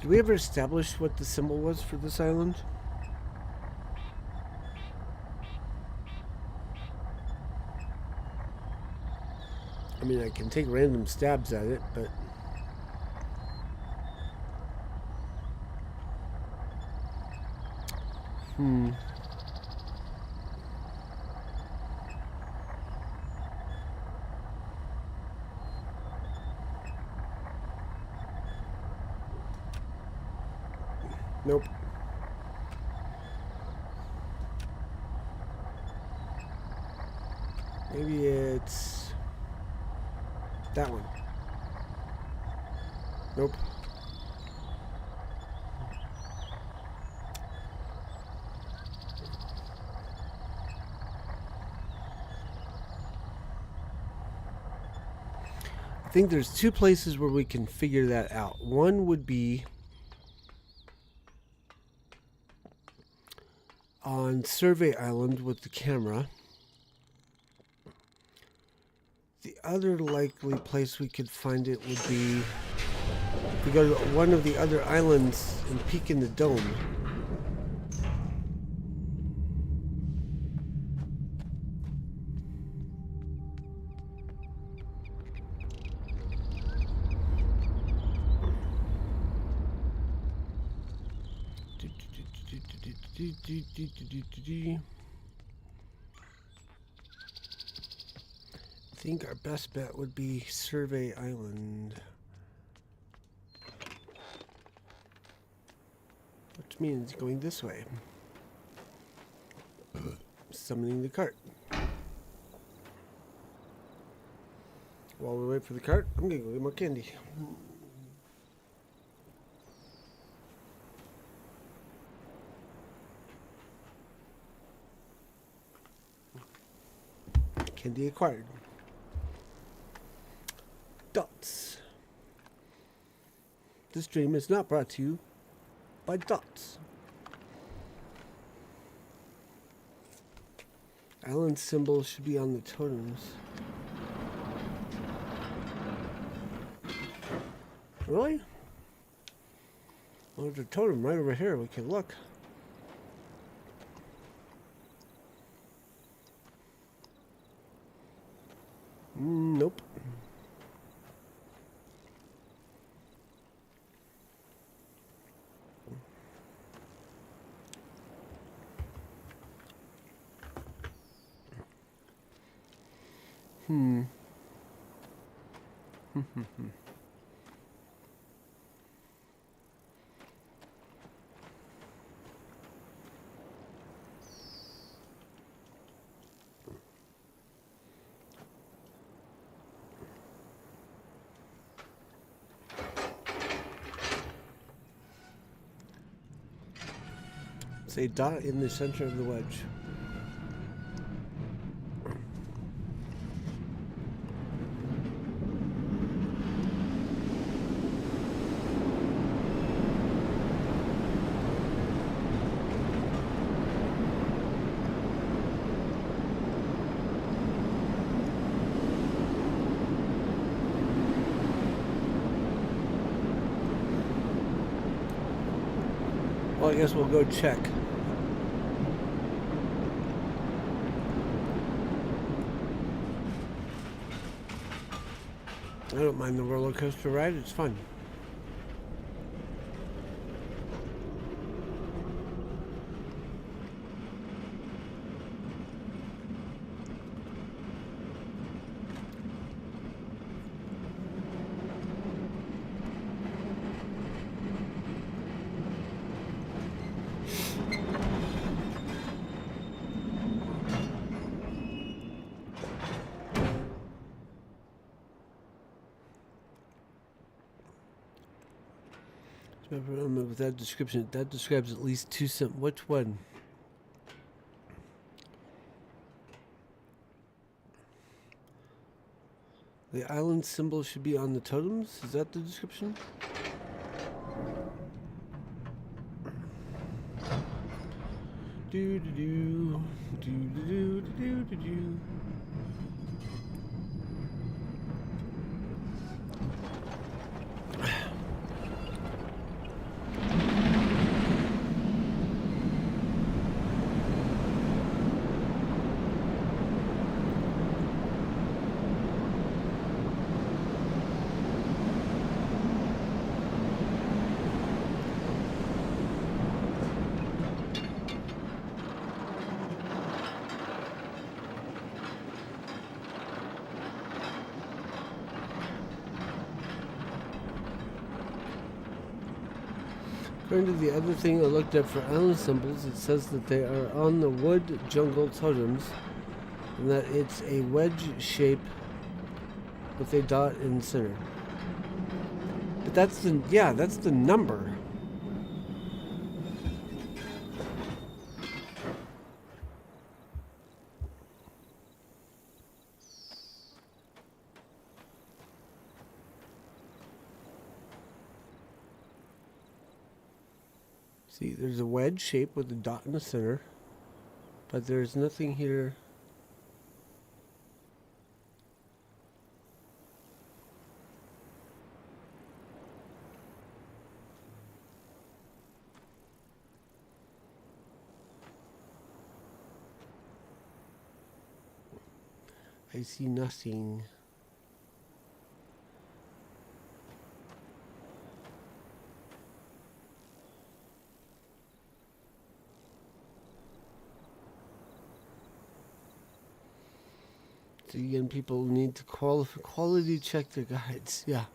Did we ever establish what the symbol was for this island? I mean, I can take random stabs at it, but... Nope. Maybe it's that one. Nope. I think there's 2 places where we can figure that out. One would be on Survey Island with the camera. The other likely place we could find it would be if we go to one of the other islands and peek in the dome. I think our best bet would be Survey Island. Which means going this way. Summoning the cart. While we wait for the cart, I'm gonna go get more candy. Candy acquired. Dots. This stream is not brought to you by Dots. Island symbols should be on the totems. Really? Well, there's a totem right over here. We can look. Nope. with a dot in the center of the wedge. Well, I guess we'll go check. I don't mind the roller coaster ride, it's fun. With that description, that describes at least two which one? The island symbol should be on the totems? Is that the description? Do do do do do do do do. According to the other thing I looked up for island symbols, it says that they are on the wood jungle totems and that it's a wedge shape with a dot in the center. But that's the number. See, there's a wedge shape with a dot in the center, but there's nothing here. I see nothing. So again, people need to quality check their guides. Yeah.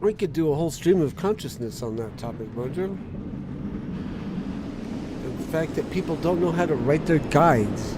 We could do a whole stream of consciousness on that topic, Mojo. The fact that people don't know how to write their guides.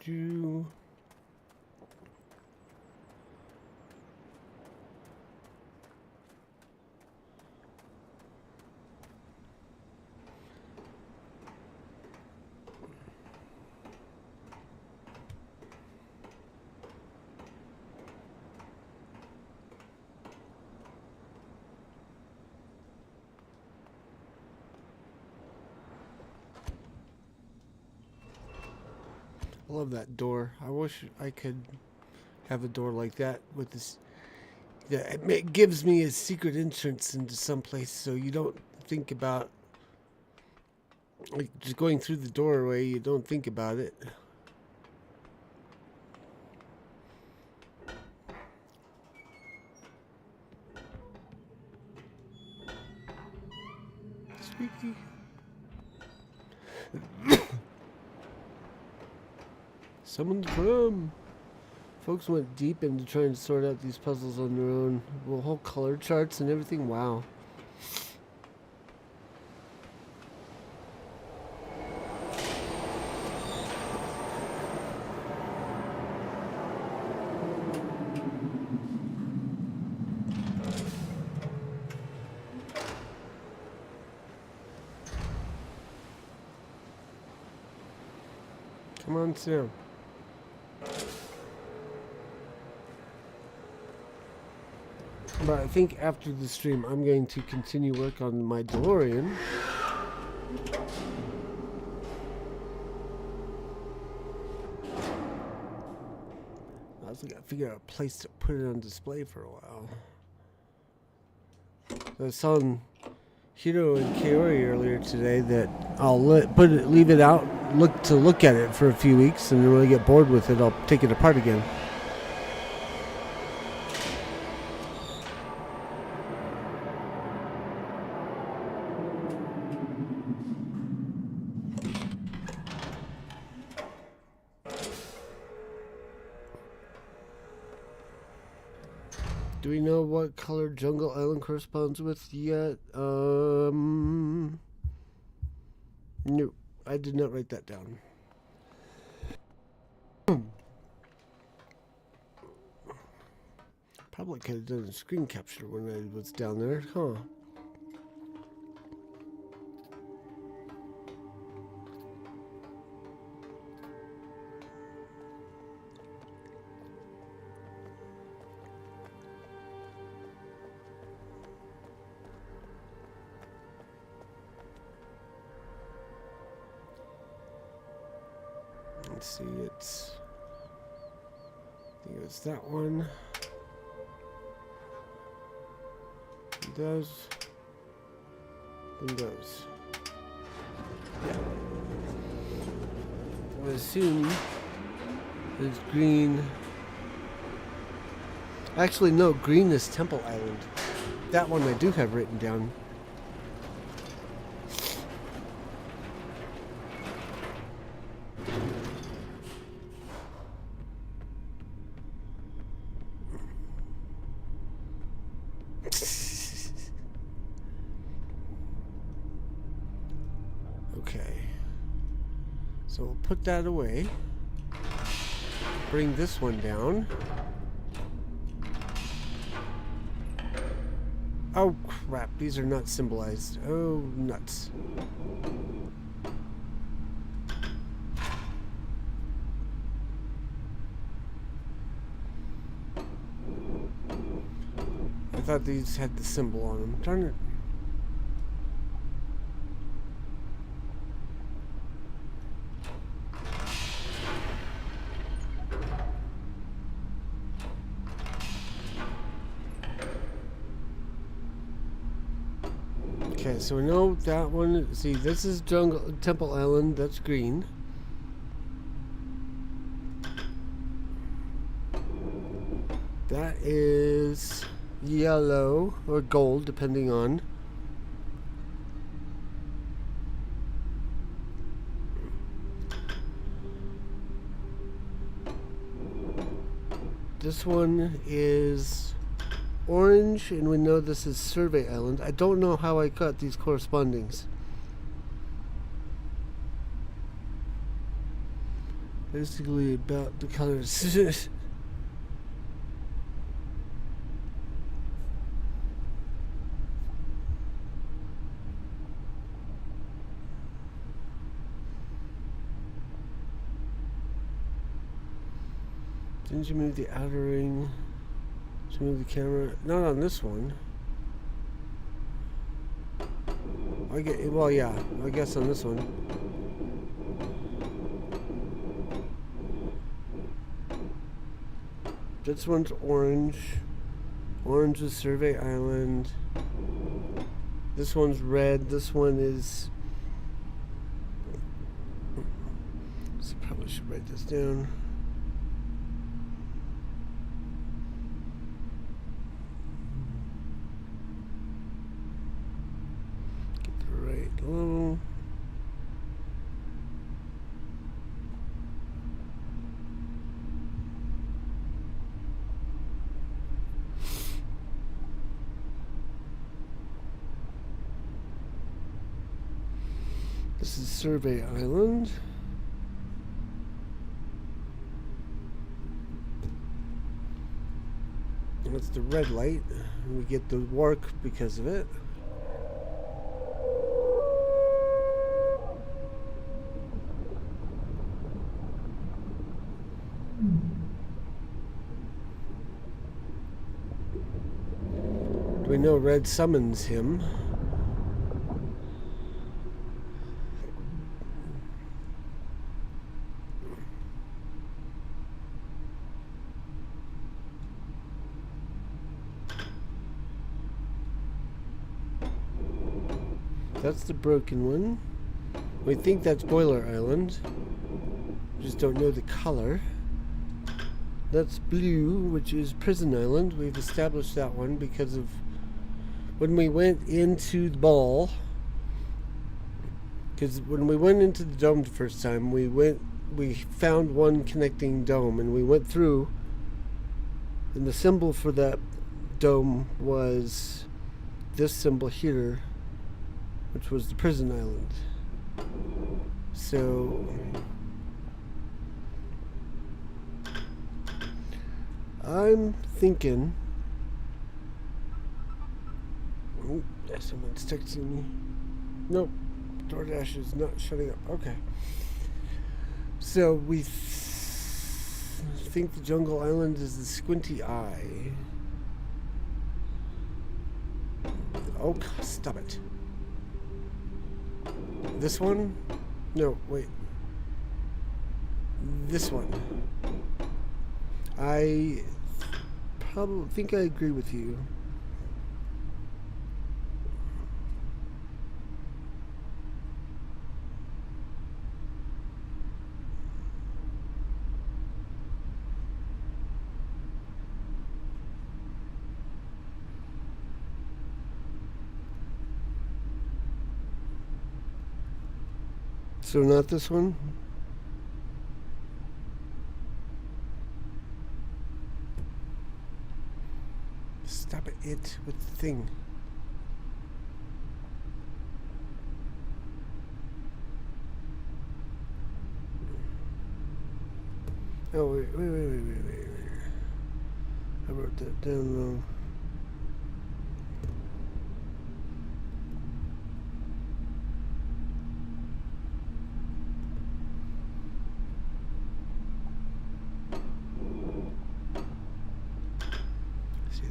Do. I love that door. I wish I could have a door like that with this. Yeah, it gives me a secret entrance into some place, so you don't think about like just going through the doorway. You don't think about it. Squeaky. Someone's come. Folks went deep into trying to sort out these puzzles on their own. Well, whole color charts and everything. Wow. Come on, Sam. But I think after the stream, I'm going to continue work on my DeLorean. I also got to figure out a place to put it on display for a while. I saw on Hiro and Kaori earlier today that I'll leave it out, look at it for a few weeks, and then when I get bored with it, I'll take it apart again. Do we know what color Jungle Island corresponds with yet? No, I did not write that down. Probably could have done a screen capture when I was down there, huh? Let's see, I think it's that one. Those. And those. Yeah. I assume it's green. Actually, no, green is Temple Island. That one I do have written down. So we'll put that away. Bring this one down. Oh crap, these are not symbolized. Oh, nuts. I thought these had the symbol on them. Darn it. Okay, so we know that one. See, this is Temple Island. That's green. That is yellow or gold, depending on. This one is orange, and we know this is Survey Island. I don't know how I got these correspondings. Basically about the colors. Didn't you move the outer ring? Did you move the camera? Not on this one. Well, yeah, I guess on this one. This one's orange. Orange is Survey Island. This one's red. This one is... So probably should write this down. Get the right level. This is Survey Island. And it's the red light. And we get the work because of it. We know red summons him. That's the broken one. We think that's Boiler Island. Just don't know the color. That's blue, which is Prison Island. We've established that one because of when we went into the ball. Because when we went into the dome the first time, we found one connecting dome, and we went through, and the symbol for that dome was this symbol here, which was the Prison Island. So I'm thinking, oh, someone's texting me. Nope, DoorDash is not shutting up. Okay. So we think the Jungle Island is the Squinty Eye. Oh, stop it. This one? No, wait. This one. I probably think I agree with you. So not this one? Stop it with the thing. Oh, wait. I wrote that down wrong.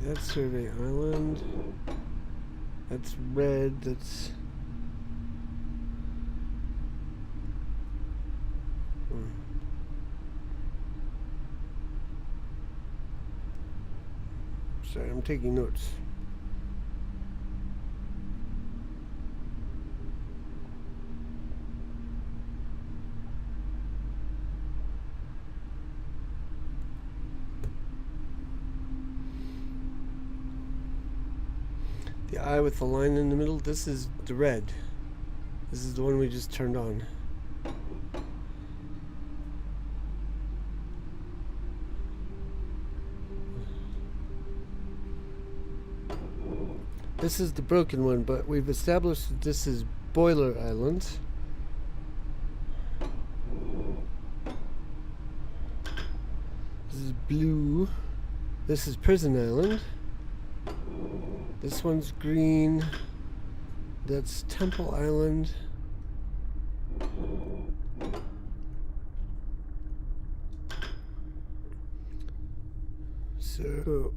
That's Survey Island. That's red. That's... Sorry, I'm taking notes. The eye with the line in the middle, this is the red. This is the one we just turned on. This is the broken one, but we've established that this is Boiler Island. This is blue. This is Prison Island. This one's green. That's Temple Island. So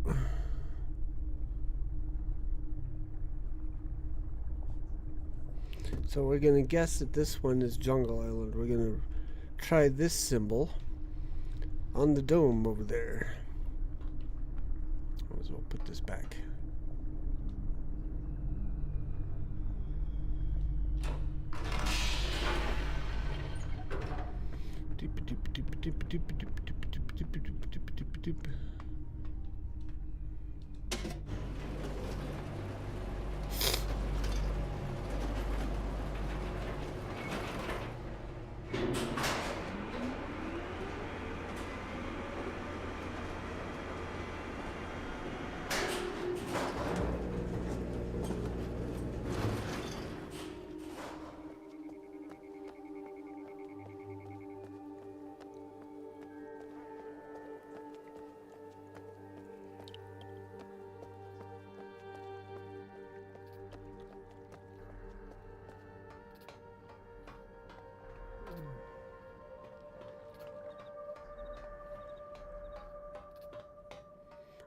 we're going to guess that this one is Jungle Island. We're going to try this symbol on the dome over there. as well put this back.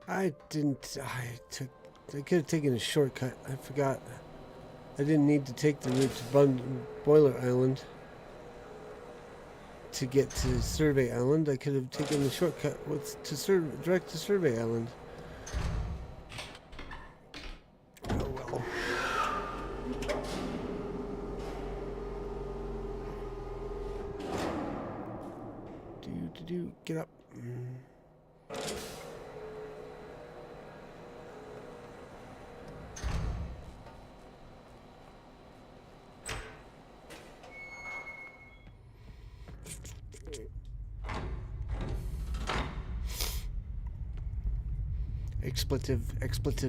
I could have taken a shortcut. I forgot. I didn't need to take the route to Boiler Island to get to Survey Island. I could have taken the shortcut direct to Survey Island. Oh well. Get up.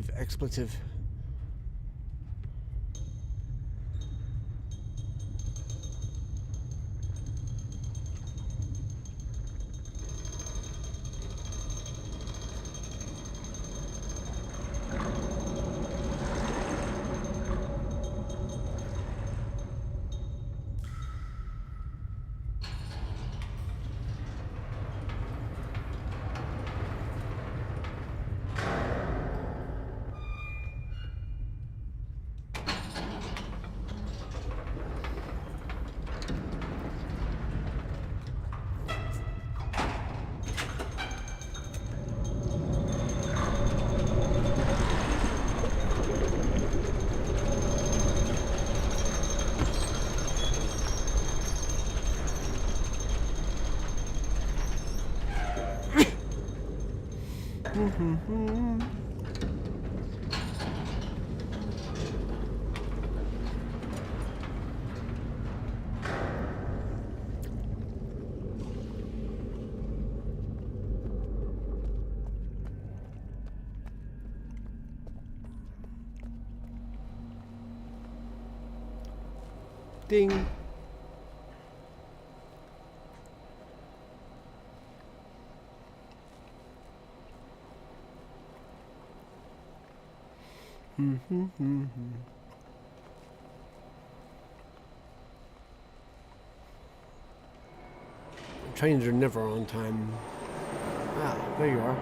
Expletive. Ding. Trains are never on time. Ah, there you are.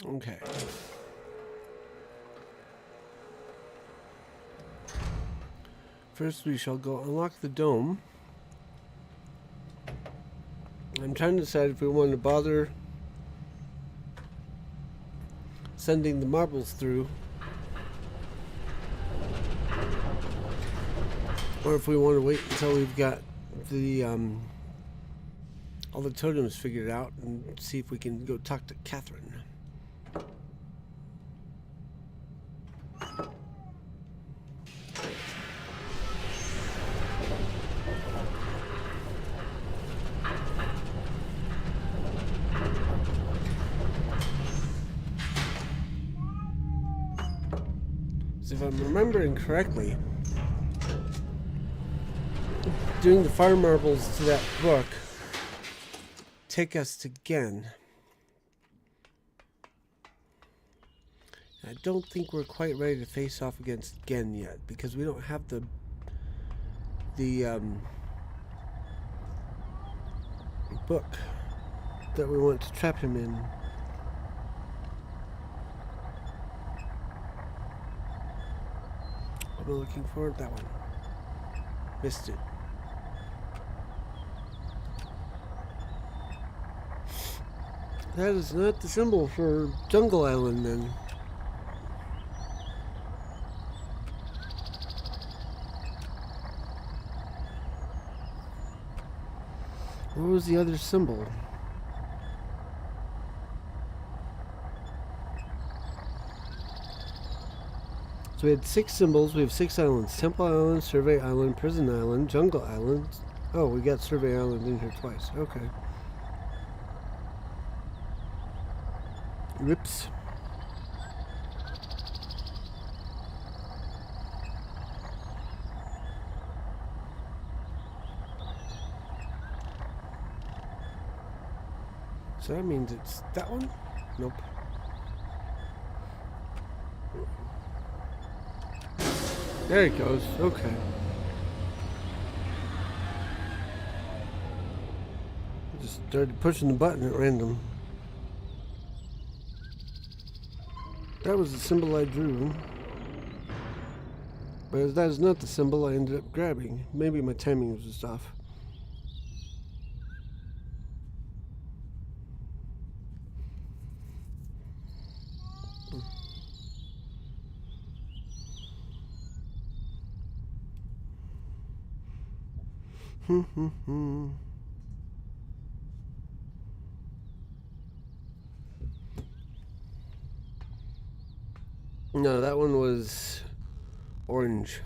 Okay. First we shall go unlock the dome. I'm trying to decide if we want to bother sending the marbles through, or if we want to wait until we've got the all the totems figured out and see if we can go talk to Catherine. if I'm remembering correctly, doing the fire marbles to that book take us to Gen. I don't think we're quite ready to face off against Gen yet, because we don't have the book that we want to trap him in. What am I looking for? That one. Missed it. That is not the symbol for Jungle Island, then. What was the other symbol? So we had 6 symbols. We have 6 islands. Temple Island, Survey Island, Prison Island, Jungle Island. Oh, we got Survey Island in here twice. Okay. Whoops. So that means it's that one? Nope. There it goes. Okay. Just started pushing the button at random. That was the symbol I drew. But as that is not the symbol I ended up grabbing. Maybe my timing was just off. No, that one was orange.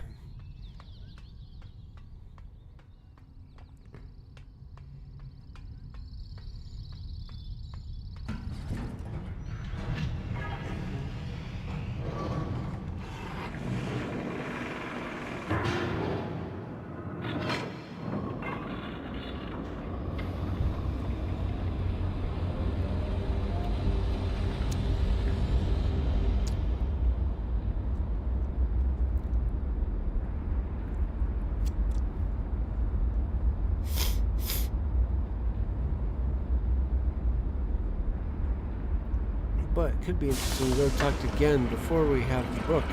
But it could be interesting to go talk to Gen before we have the book.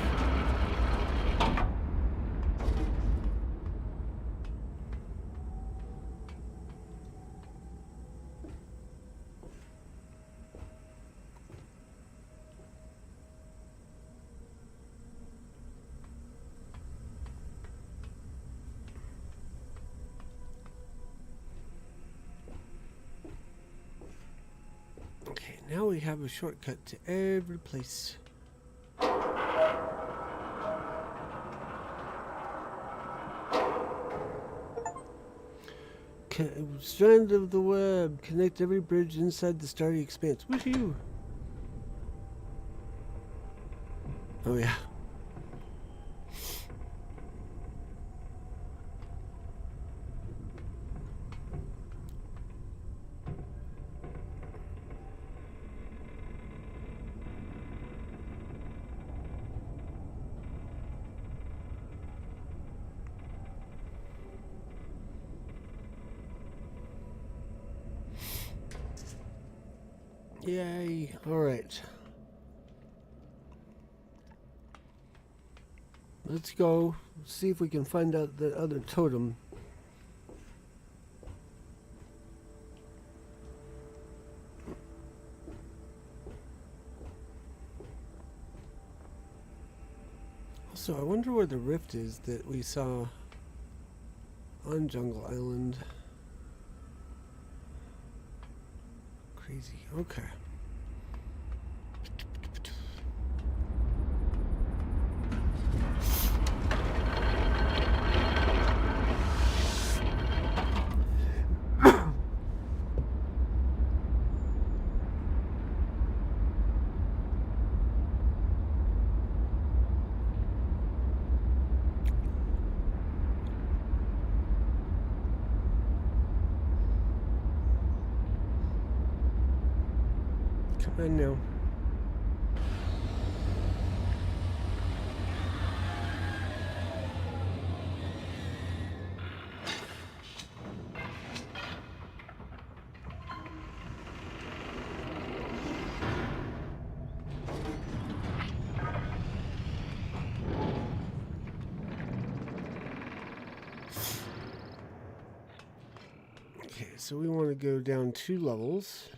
Now we have a shortcut to every place. Strand of the web. Connect every bridge inside the starry expanse. Woohoo! Oh yeah. Yay. Alright. Let's go see if we can find out the other totem. Also, I wonder where the rift is that we saw on Jungle Island. Crazy. Okay. Come on now. Okay, so we want to go down 2 levels.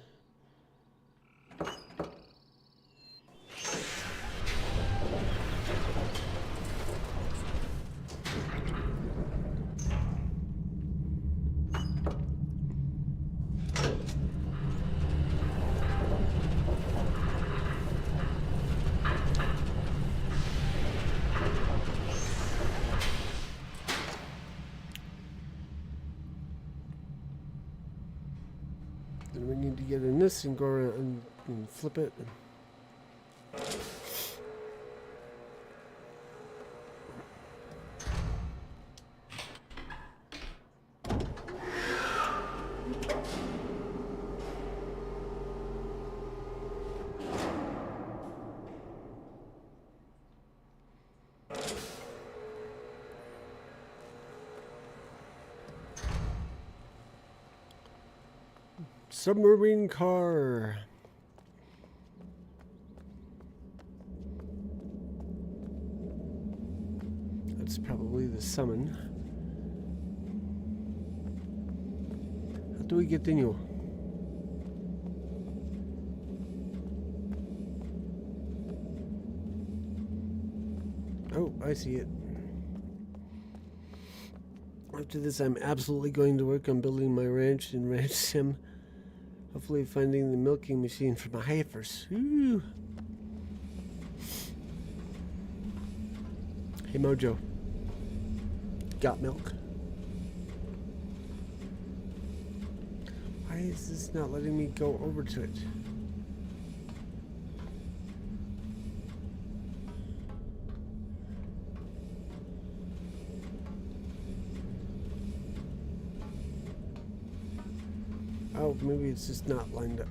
Then we need to get in this and go around and flip it. Submarine car. That's probably the summon. How do we get in you? Oh, I see it. After this, I'm absolutely going to work on building my ranch in Ranch Sim. Hopefully finding the milking machine for my heifers. Ooh. Hey Mojo. Got milk? Why is this not letting me go over to it? Oh, maybe it's just not lined up.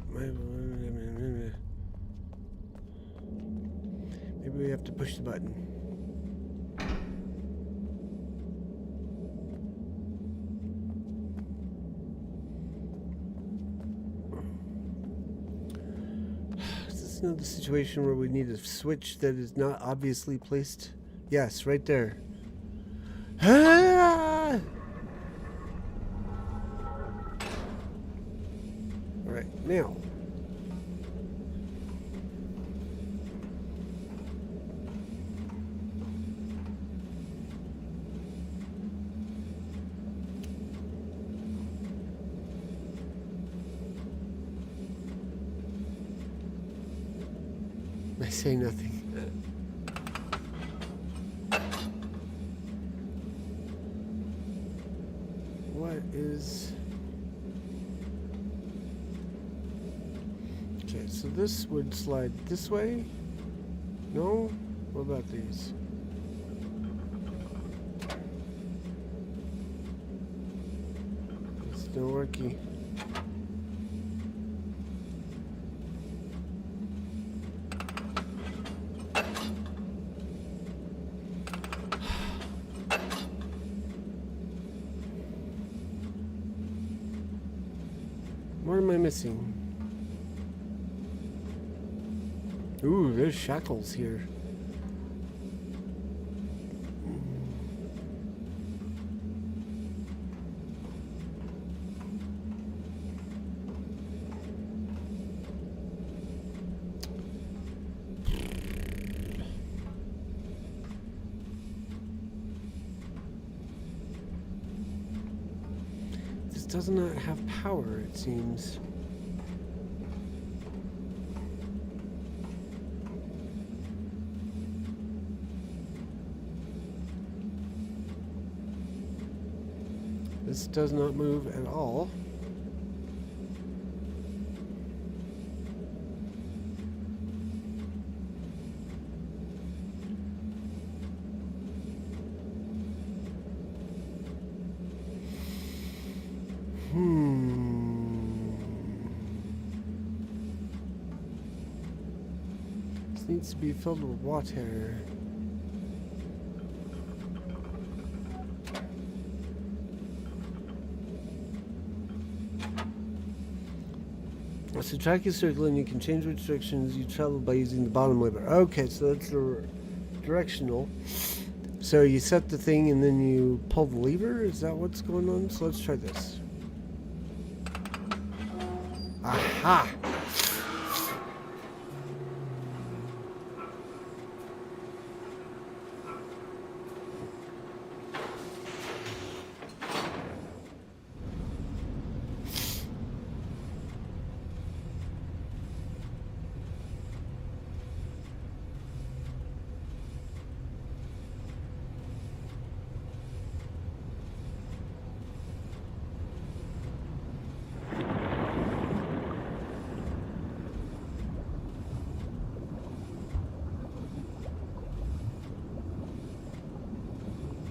Maybe we have to push the button. Is this another situation where we need a switch that is not obviously placed? Yes, right there. Ah! Right now. I say nothing. What is... Okay, so this would slide this way? No? What about these? It's still working. What am I missing? Ooh, there's shackles here. This does not have power, it seems. This does not move at all. This needs to be filled with water. So the track is circular and you can change which directions you travel by using the bottom lever. Okay, so that's the directional. So you set the thing and then you pull the lever? Is that what's going on? So let's try this. Aha!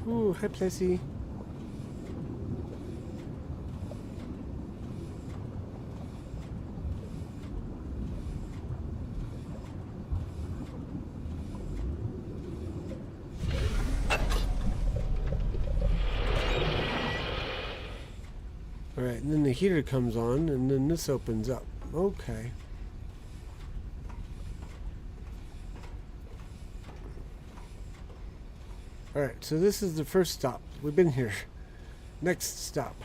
Ooh, hi Plessy. Alright, and then the heater comes on, and then this opens up. Okay. Alright, so this is the first stop. We've been here. Next stop.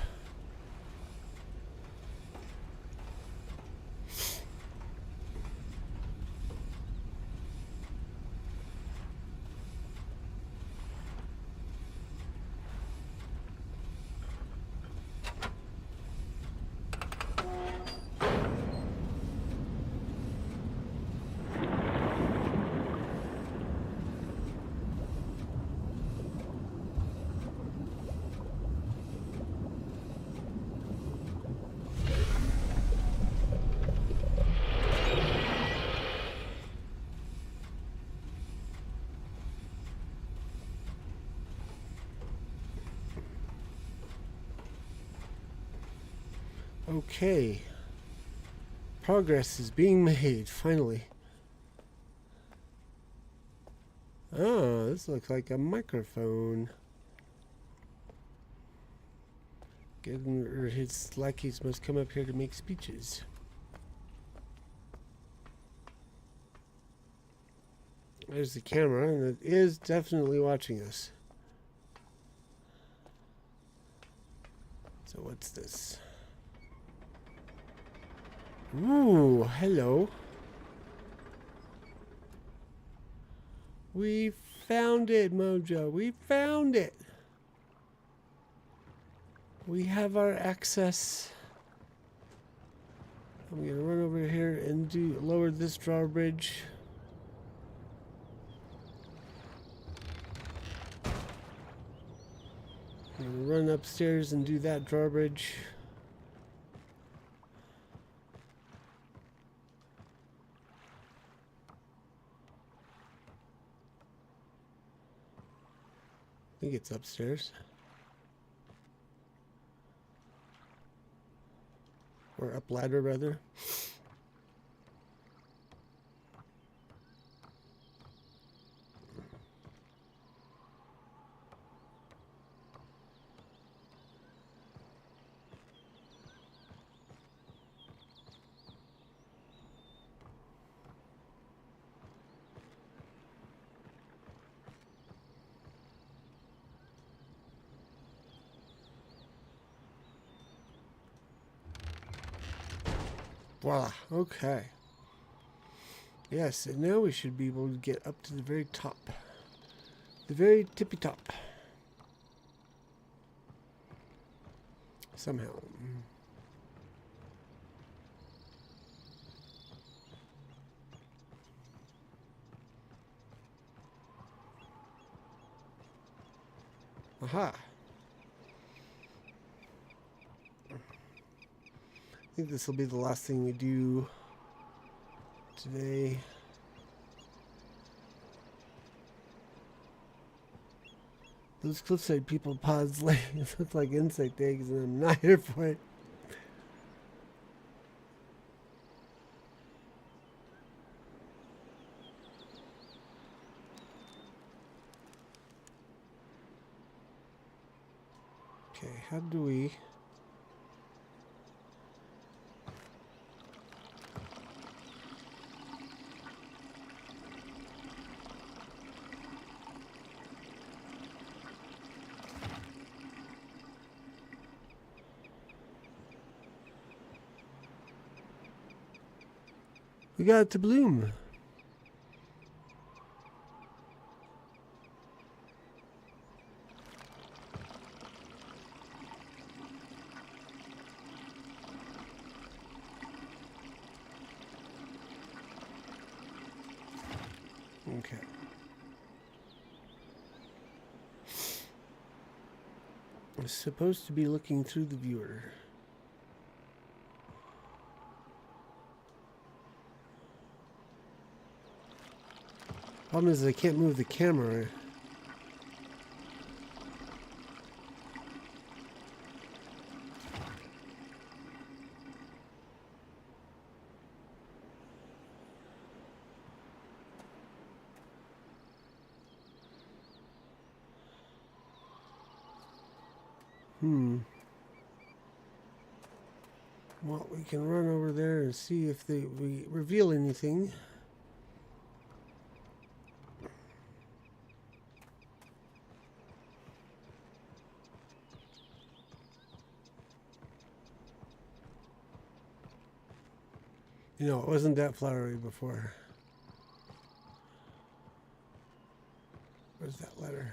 Okay. Progress is being made, finally. Oh, this looks like a microphone. His lackeys must come up here to make speeches. There's the camera, and it is definitely watching us. So what's this? Ooh, hello. We found it, Mojo. We found it. We have our access. I'm gonna run over here and lower this drawbridge. I'm gonna run upstairs and do that drawbridge. I think it's upstairs. Or up ladder, rather. Voila. Okay. Yes, and now we should be able to get up to the very top. The very tippy top. Somehow. Aha. I think this will be the last thing we do today. Those cliffside people pods look like insect eggs, and I'm not here for it. Okay, how do we... We got it to bloom. Okay. It's supposed to be looking through the viewer. Problem is I can't move the camera. Well, we can run over there and see if we reveal anything. You know, it wasn't that flowery before. Where's that letter?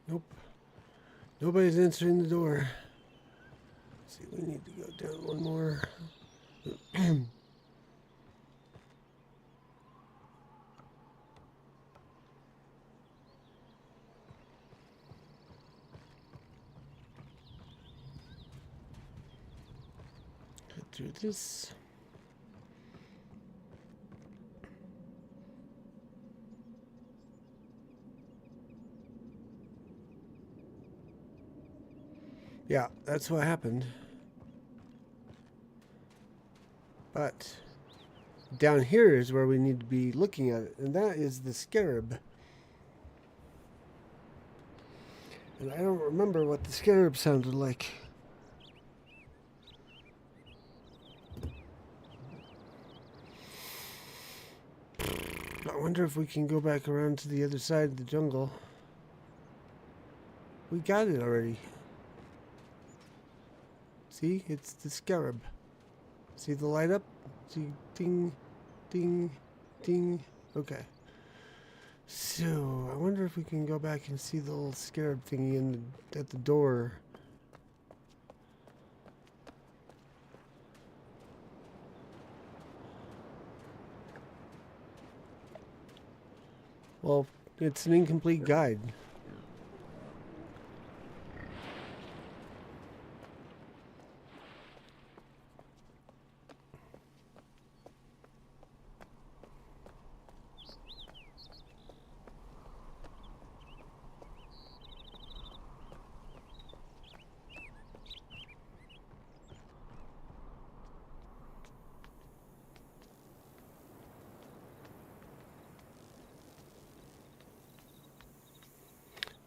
Nope. Nobody's answering the door. Let's see, we need to go down one more. Get through this. Yeah, that's what happened. But down here is where we need to be looking at it, and that is the scarab. And I don't remember what the scarab sounded like. I wonder if we can go back around to the other side of the jungle. We got it already. See, it's the scarab. See the light up? See, ding, ding, ding. Okay. So, I wonder if we can go back and see the little scarab thingy at the door. Well, it's an incomplete guide.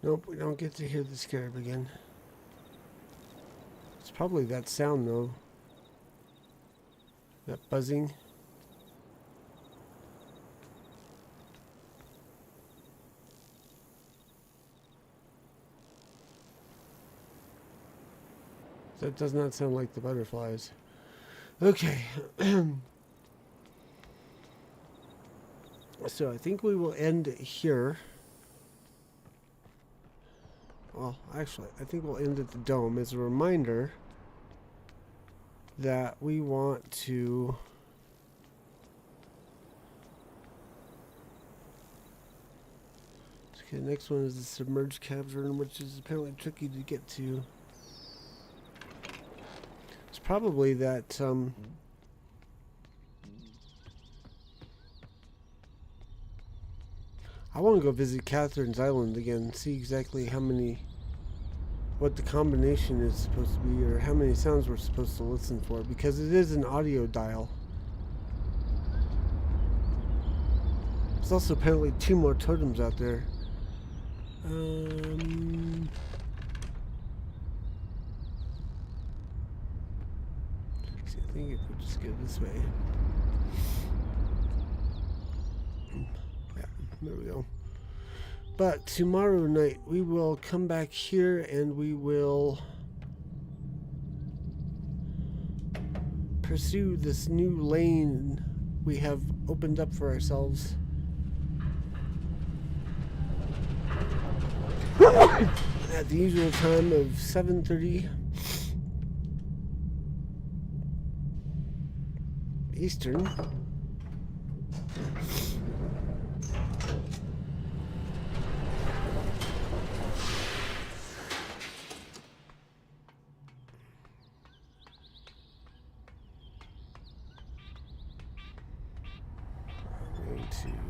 Nope, we don't get to hear the scarab again. It's probably that sound, though. That buzzing. That does not sound like the butterflies. Okay. So I think we will end here. Well, actually, I think we'll end at the dome as a reminder that we want to okay, the next one is the submerged cavern, which is apparently tricky to get to. It's probably that I want to go visit Catherine's Island again, see exactly what the combination is supposed to be, or how many sounds we're supposed to listen for, because it is an audio dial. There's also apparently 2 more totems out there. See, I think if we just go this way. Yeah, there we go. But tomorrow night we will come back here and we will pursue this new lane we have opened up for ourselves. At the usual time of 7:30 Eastern.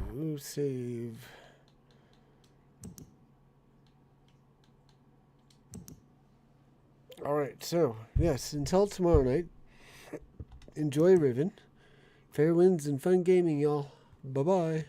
I'm going to save. Alright, so, yes, until tomorrow night, enjoy Riven. Fair winds and fun gaming, y'all. Bye-bye.